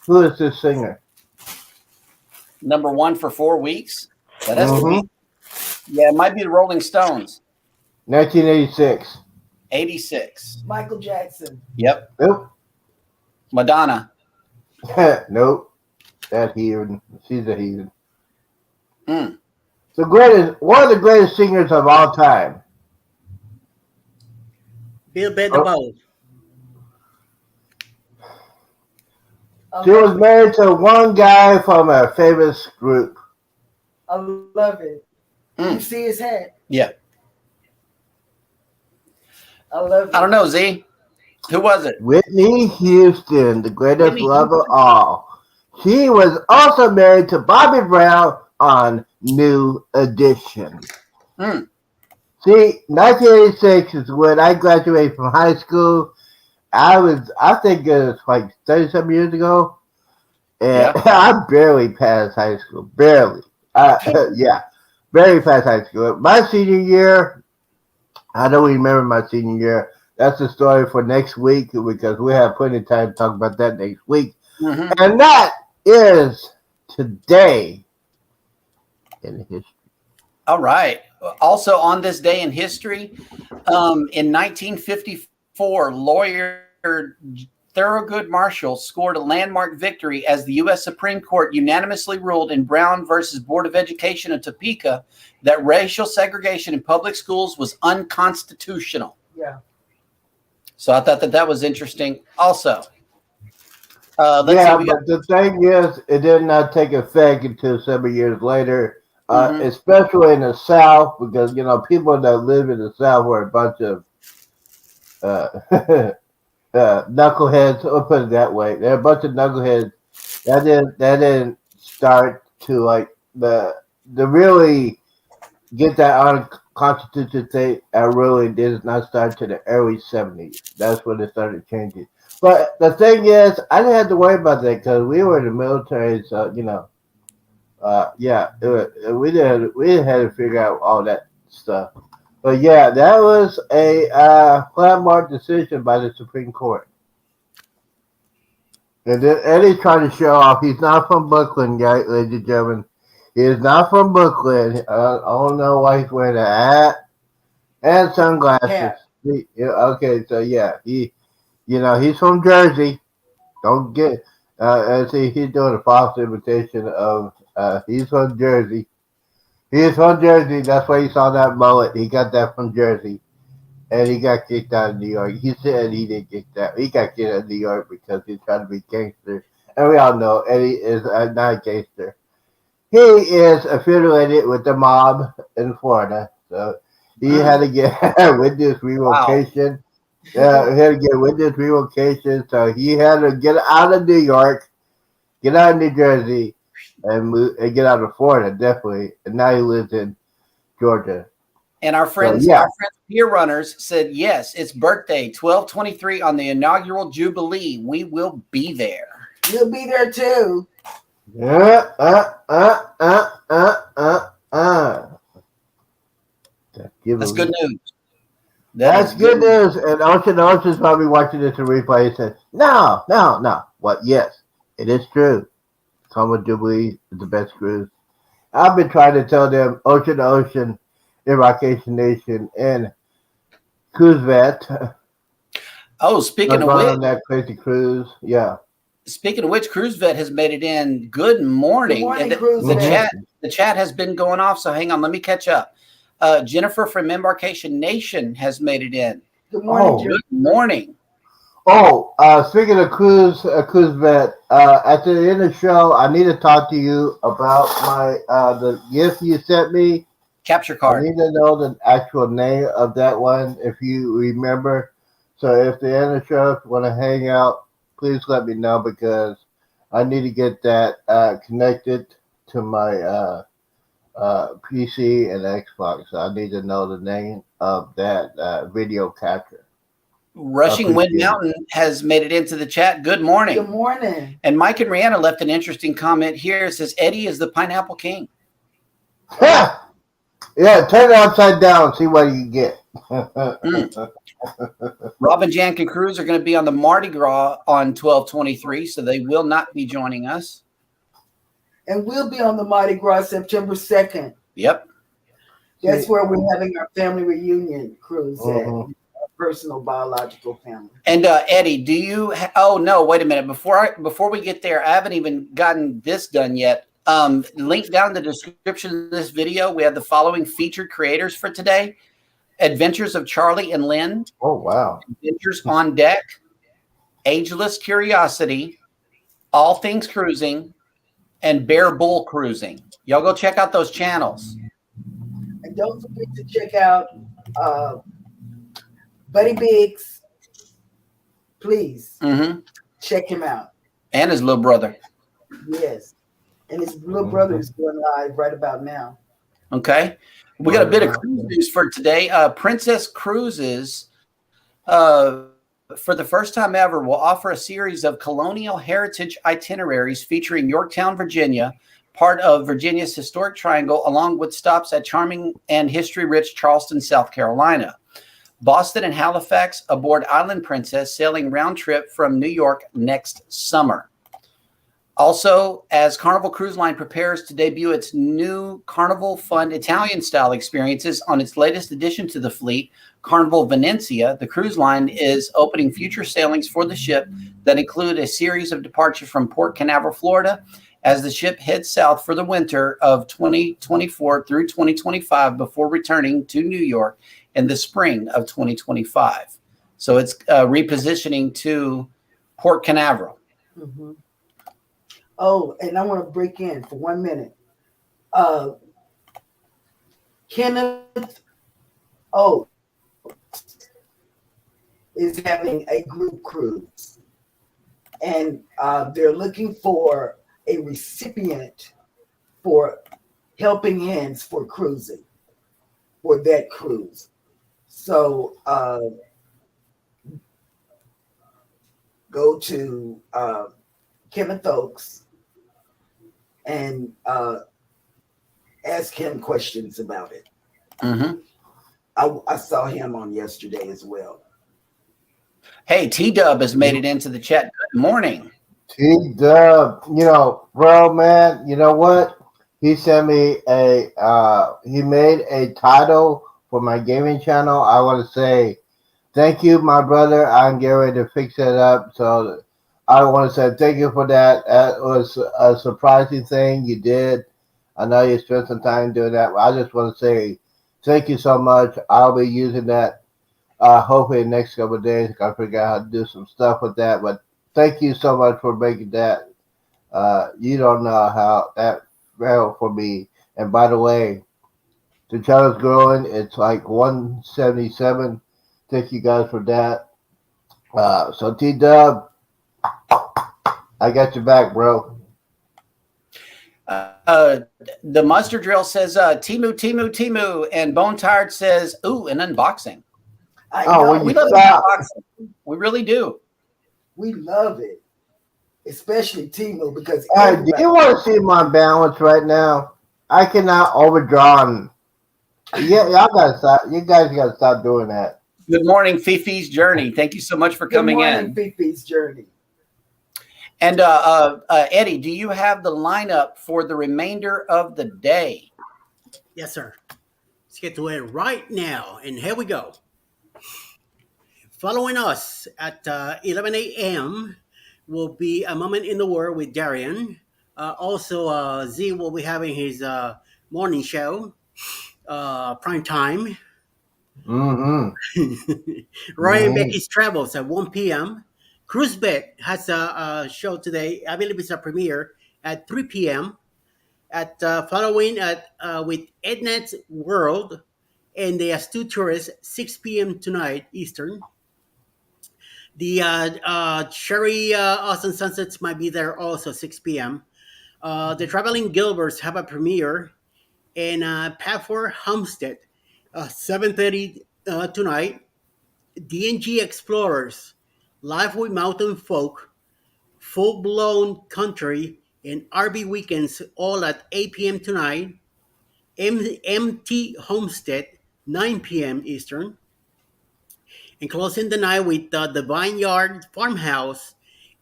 Who is this singer? #1 for 4 weeks. That has to Mhm. be. Yeah, it might be the Rolling Stones. 1986. 86. Michael Jackson. Yep. Nope. Madonna. Nope. That heathen. She's a heathen. Mm. One of the greatest singers of all time. Bill Bendable. She was married to one guy from a famous group. I love it. You see his hat? Yeah. I love it. I don't know, Z. Who was it? Whitney Houston, the greatest Whitney love of all. She was also married to Bobby Brown on New Edition. Hmm. See, 1986 is when I graduated from high school. I think it was like 37 years ago. And I barely passed high school. Barely. Yeah, barely passed high school. My senior year, I don't remember my senior year. That's a story for next week because we have plenty of time to talk about that next week. Mhm. And that is today in history. All right. Also on this day in history, in 1954, lawyer Thurgood Marshall scored a landmark victory as the U.S. Supreme Court unanimously ruled in Brown versus Board of Education of Topeka that racial segregation in public schools was unconstitutional. Yeah. So I thought that was interesting. Also, But the thing is, it did not take effect until 7 years later. Especially in the South, because people that live in the South were a bunch of knuckleheads. I'll put it that way. They're a bunch of knuckleheads. That didn't start to like the really get that unconstitutional state. I really did not start to the early 70s. That's when it started changing. But the thing is, I didn't have to worry about that because we were in the military, so we didn't have to figure out all that stuff. But yeah, that was a landmark decision by the Supreme Court. And then Eddie's trying to show off. He's not from Brooklyn, guys, ladies and gentlemen. He is not from Brooklyn. I don't know why he's wearing a hat and sunglasses. Okay, so yeah, he's from Jersey. Don't get see, he's doing a false imitation of. He's from Jersey. He is from Jersey. That's why he saw that mullet. He got that from Jersey. And he got kicked out of New York. He said he didn't get that. He got kicked out of New York because he's trying to be gangster. And we all know Eddie is not a gangster. He is affiliated with the mob in Florida. So he had to get witness relocation. Wow. He had to get witness relocation. So he had to get out of New York, get out of New Jersey, and move and get out of Florida, definitely. And now he lives in Georgia. And our friends, Peer Runners said, yes, it's birthday, 12/23 on the inaugural Jubilee. We will be there. You'll be there too. That's good news. That's good news. And Ocean's probably watching this in replay and said, no. What? Yes, it is true. Comet Jubilee is the best cruise. I've been trying to tell them Ocean, Embarkation Nation, and Cruise Vet. Oh, speaking of which, on that crazy cruise, yeah. Speaking of which, Cruise Vet has made it in. Good morning. Good morning, the chat has been going off, so hang on, let me catch up. Jennifer from Embarkation Nation has made it in. Good morning. Good morning. Speaking of Cruise Vet, at the end of the show, I need to talk to you about my the gift you sent me. Capture card. I need to know the actual name of that one, if you remember. So if the end of the show, if you want to hang out, please let me know because I need to get that connected to my PC and Xbox. So I need to know the name of that video capture. Rushing Wind Mountain has made it into the chat. Good morning. Good morning. And Mike and Rihanna left an interesting comment here. It says, Eddie is the Pineapple King. Yeah, turn it upside down and see what you get. Rob and Jan and Cruz are going to be on the Mardi Gras on 12/23, so they will not be joining us. And we'll be on the Mardi Gras September 2nd. Yep. That's where we're having our family reunion cruise at. Personal biological family. And Eddie, do you oh no, wait a minute. Before we get there, I haven't even gotten this done yet. Link down in the description of this video. We have the following featured creators for today: Adventures of Charlie and Lynn. Oh wow. Adventures on Deck, Ageless Curiosity, All Things Cruising, and Bear Bull Cruising. Y'all go check out those channels. And don't forget to check out Buddy Biggs, please Mm-hmm. check him out. And his little brother. Yes. And his little brother is going live right about now. Okay. We got a bit of cruise news for today. Princess Cruises, for the first time ever, will offer a series of colonial heritage itineraries featuring Yorktown, Virginia, part of Virginia's historic triangle, along with stops at charming and history-rich Charleston, South Carolina. Boston and Halifax aboard Island Princess, sailing round trip from New York next summer. Also, as Carnival Cruise Line prepares to debut its new Carnival Fun Italian-style experiences on its latest addition to the fleet, Carnival Venezia, the cruise line is opening future sailings for the ship that include a series of departures from Port Canaveral, Florida, as the ship heads south for the winter of 2024 through 2025 before returning to New York in the spring of 2025. So it's repositioning to Port Canaveral. Mm-hmm. Oh, and I want to break in for 1 minute. Kenneth O is having a group cruise, and they're looking for a recipient for helping hands for cruising for that cruise. So go to Kenneth Oaks and ask him questions about it. Mm-hmm. I saw him on yesterday as well. Hey, T-Dub has made it into the chat. Good morning. T-Dub, bro, man, you know what? He sent me he made a title for my gaming channel. I want to say thank you, my brother. I'm getting ready to fix that up. So I want to say thank you for that. That was a surprising thing you did. I know you spent some time doing that. I just want to say thank you so much. I'll be using that hopefully in the next couple of days. I gotta figure out how to do some stuff with that. But thank you so much for making that. You don't know how that felt for me. And by the way, the channel's growing. It's like 177. Thank you guys for that. So T-Dub, I got your back, bro. The Mustard Drill says, Timu, and Bone Tired says, ooh, an unboxing. We love unboxing. We really do. We love it, especially Timu, because hey, do you want to see my balance right now? I cannot overdraw. Yeah, y'all gotta stop. You guys gotta stop doing that. Good morning, Fifi's Journey. Thank you so much for coming in. Fifi's Journey. And Eddie, do you have the lineup for the remainder of the day? Yes, sir. Let's get to it right now. And here we go. Following us at 11 a.m. will be A Moment in the World with Darian. Also, Z will be having his morning show, prime time. Mm-hmm. Roy and Becky's Travels at 1 p.m. CruiseBet has a show today. I believe it's a premiere at 3 p.m. At following with Ednet's World and the Astute Tourist 6 p.m. tonight Eastern. The Sherry Austin Sunsets might be there also 6 p.m. The Traveling Gilberts have a premiere in Pafford Homestead 7:30 tonight. DNG Explorers Live with Mountain Folk, Full Blown Country, and RV Weekends all at 8 p.m. tonight. MT Homestead 9 p.m. Eastern. And closing the night with the Vineyard Farmhouse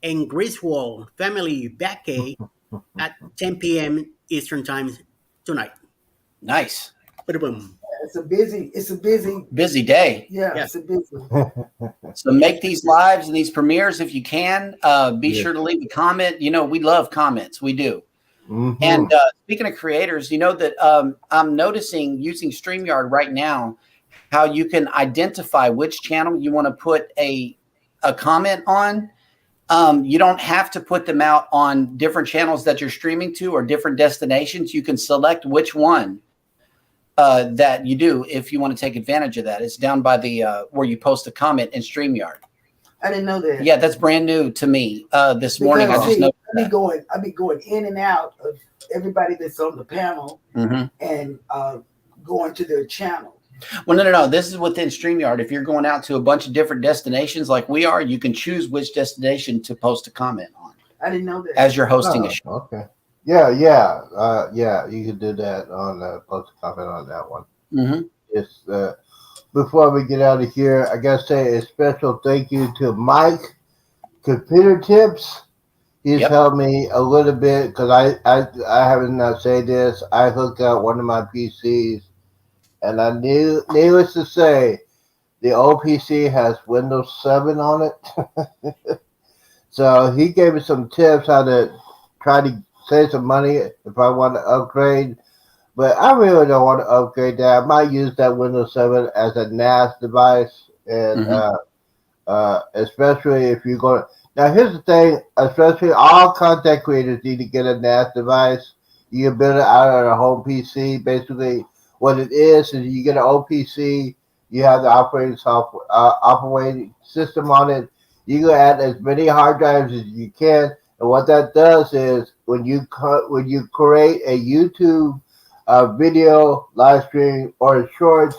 and Griswold Family Backay at 10 p.m. Eastern Time tonight. Nice. Ba-da-boom. It's a busy day. Yeah, Yeah. it's a busy. So make these lives and these premieres if you can. Be sure to leave a comment. We love comments. We do. Mm-hmm. And speaking of creators, that I'm noticing using StreamYard right now, how you can identify which channel you want to put a comment on. You don't have to put them out on different channels that you're streaming to or different destinations. You can select which one that you do if you want to take advantage of that. It's down by the where you post a comment in StreamYard. I didn't know that. Yeah, that's brand new to me this morning. I Because, just see, know. I be going in and out of everybody that's on the panel and going to their channel. Well, no. This is within StreamYard. If you're going out to a bunch of different destinations like we are, you can choose which destination to post a comment on I didn't know that. as you're hosting a show. Okay. Yeah. You can do that on post a comment on that one. Mm-hmm. Just before we get out of here, I gotta say a special thank you to Mike, Computer Tips. He's helped me a little bit because I haven't not say this. I hooked up one of my PCs, and I knew, needless to say, the old PC has Windows 7 on it. So he gave me some tips how to try to save some money if I want to upgrade. But I really don't want to upgrade that. I might use that Windows 7 as a NAS device, and especially if you're going. Now, here's the thing: especially all content creators need to get a NAS device. You can build it out of a home PC. Basically, what it is you get an old PC. You have the operating system on it. You can add as many hard drives as you can, and what that does is when you create a YouTube video live stream or shorts,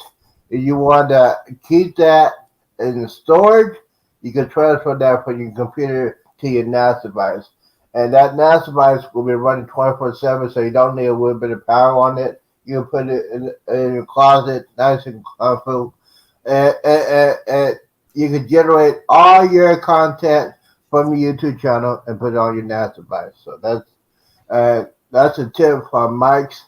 if you want to keep that in storage, you can transfer that from your computer to your NAS device, and that NAS device will be running 24/7, so you don't need a little bit of power on it. You can put it in your closet, nice and comfortable, and you can generate all your content from your YouTube channel and put it on your NAS device. So that's a tip from Mike's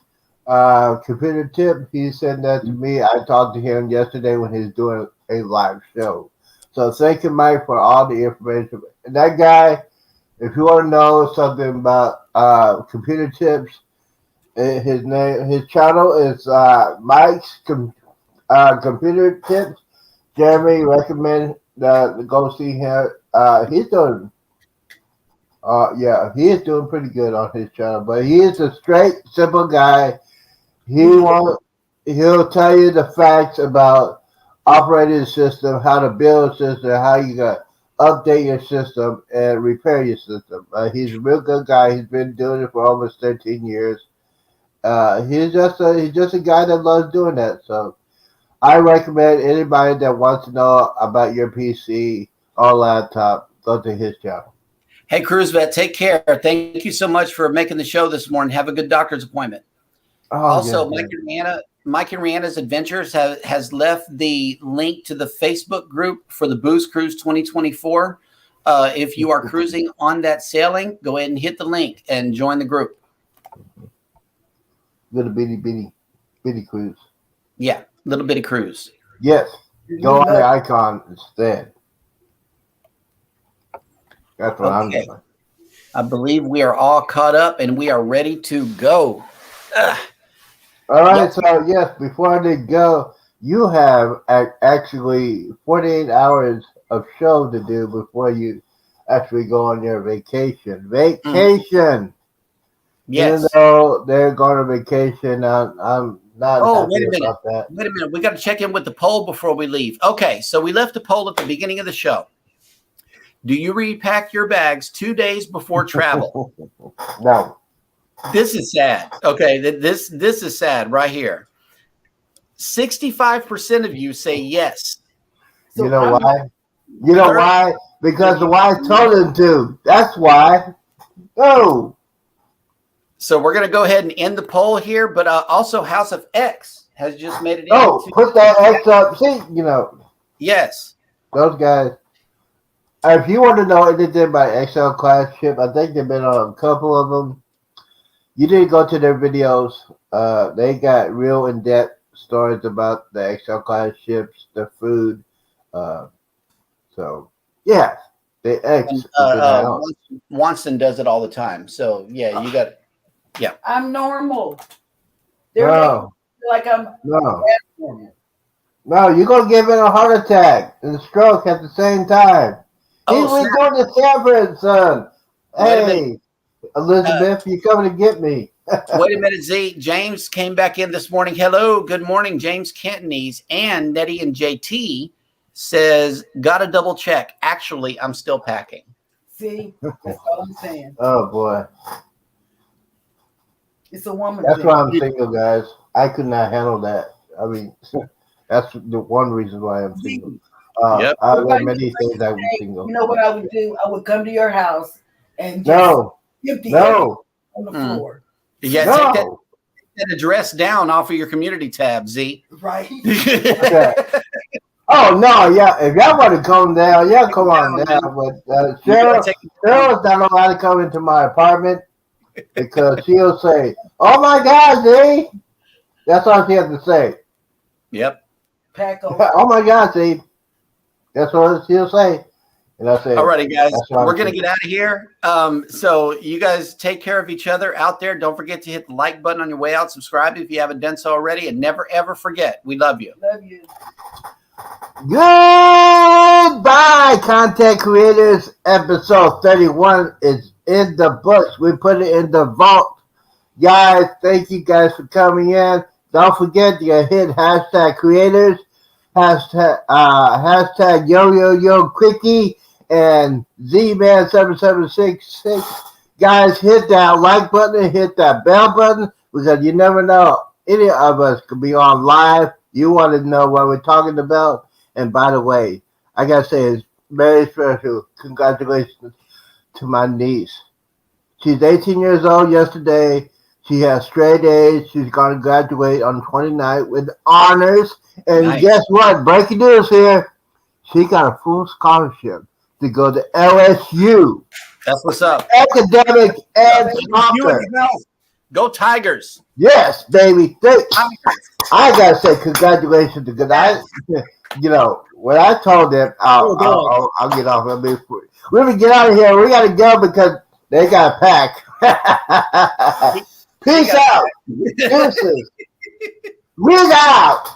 Computer Tip. He sent that to me. I talked to him yesterday when he was doing a live show. So thank you, Mike, for all the information. And that guy, if you want to know something about computer tips, his channel is Mike's Computer Tips. Jeremy recommend that go see him. He's doing, he is doing pretty good on his channel. But he is a straight, simple guy. He'll tell you the facts about operating the system, how to build a system, how you got update your system and repair your system. He's a real good guy. He's been doing it for almost 13 years. He's just a guy that loves doing that. So I recommend anybody that wants to know about your PC or laptop, go to his channel. Hey, Cruise Vet, take care. Thank you so much for making the show this morning. Have a good doctor's appointment. Also, Mike and Rihanna's Adventures has left the link to the Facebook group for the Booze Cruise 2024. If you are cruising on that sailing, go ahead and hit the link and join the group. Little bitty cruise. Yeah, little bitty cruise. Yes, go on the icon instead. That's what I'm doing. I believe we are all caught up and we are ready to go. All right, so yes, before I did go, you have actually 48 hours of show to do before you actually go on your vacation. Vacation. Yes. Even though they're going on vacation, I'm not happy about that. Wait a minute. We got to check in with the poll before we leave. Okay, so we left a poll at the beginning of the show. Do you repack your bags 2 days before travel? No. This is sad. Okay, this is sad right here. 65% of you say yes. You know why? You know why? Because the wife told him to. That's why. No. So we're going to go ahead and end the poll here, but also House of X has just made it. Oh, put that X up. See, Yes. Those guys. If you want to know anything about XL class ship, I think they've been on a couple of them. You didn't go to their videos. They got real in-depth stories about the XL class ships, the food. So, yeah. The X. Watson does it all the time. So, yeah, you got it. Yeah. I'm normal. No. Like I'm normal. No, you're going to give it a heart attack and stroke at the same time. We're going to Sanford, son. Hey, Elizabeth, you coming to get me? Wait a minute, Z. James came back in this morning. Hello, good morning, James Cantonese. And Nettie and JT says, gotta double check. Actually, I'm still packing. See, that's all I'm saying. Oh boy, It's a woman. that's thing. why I'm single, guys. I could not handle that. I mean, that's the one reason why I'm single. Yep. Out of many things, I was single. You know what I would do? I would come to your house and just No, empty no, on the floor. Yeah, no. take that address down off of your community tab, Z. Right. Oh no, yeah. If y'all want to come down, yeah, come on down. But Cheryl, Cheryl's not allowed to come into my apartment because she'll say, "Oh my God, Z." That's all she has to say. Yep. Pack on. Oh my God, Z. That's what she'll say. And I say, Alrighty, guys, that's what I'm we're gonna saying. get out of here. So you guys take care of each other out there. Don't forget to hit the like button on your way out. Subscribe if you haven't done so already, and never ever forget, we love you. Love you. Goodbye, content creators. Episode 31 is in the books. We put it in the vault. Guys, thank you guys for coming in. Don't forget to hit hashtag creators, hashtag yo quickie, and zman7766. Guys, hit that like button, hit that bell button, because you never know. Any of us could be on live. You want to know what we're talking about. And by the way, I got to say, it's very special. Congratulations to my niece. She's 18 years old yesterday. She has straight A's. She's going to graduate on 29th with honors. And Nice. guess what? Breaking news here. She got a full scholarship to go to LSU. That's what's up. Academic and soccer. Go Tigers. Yes, baby. I gotta say congratulations because when I told them I'll get off. We're gonna get out of here. We gotta go because they got packed. Peace out. Deuces. We're out.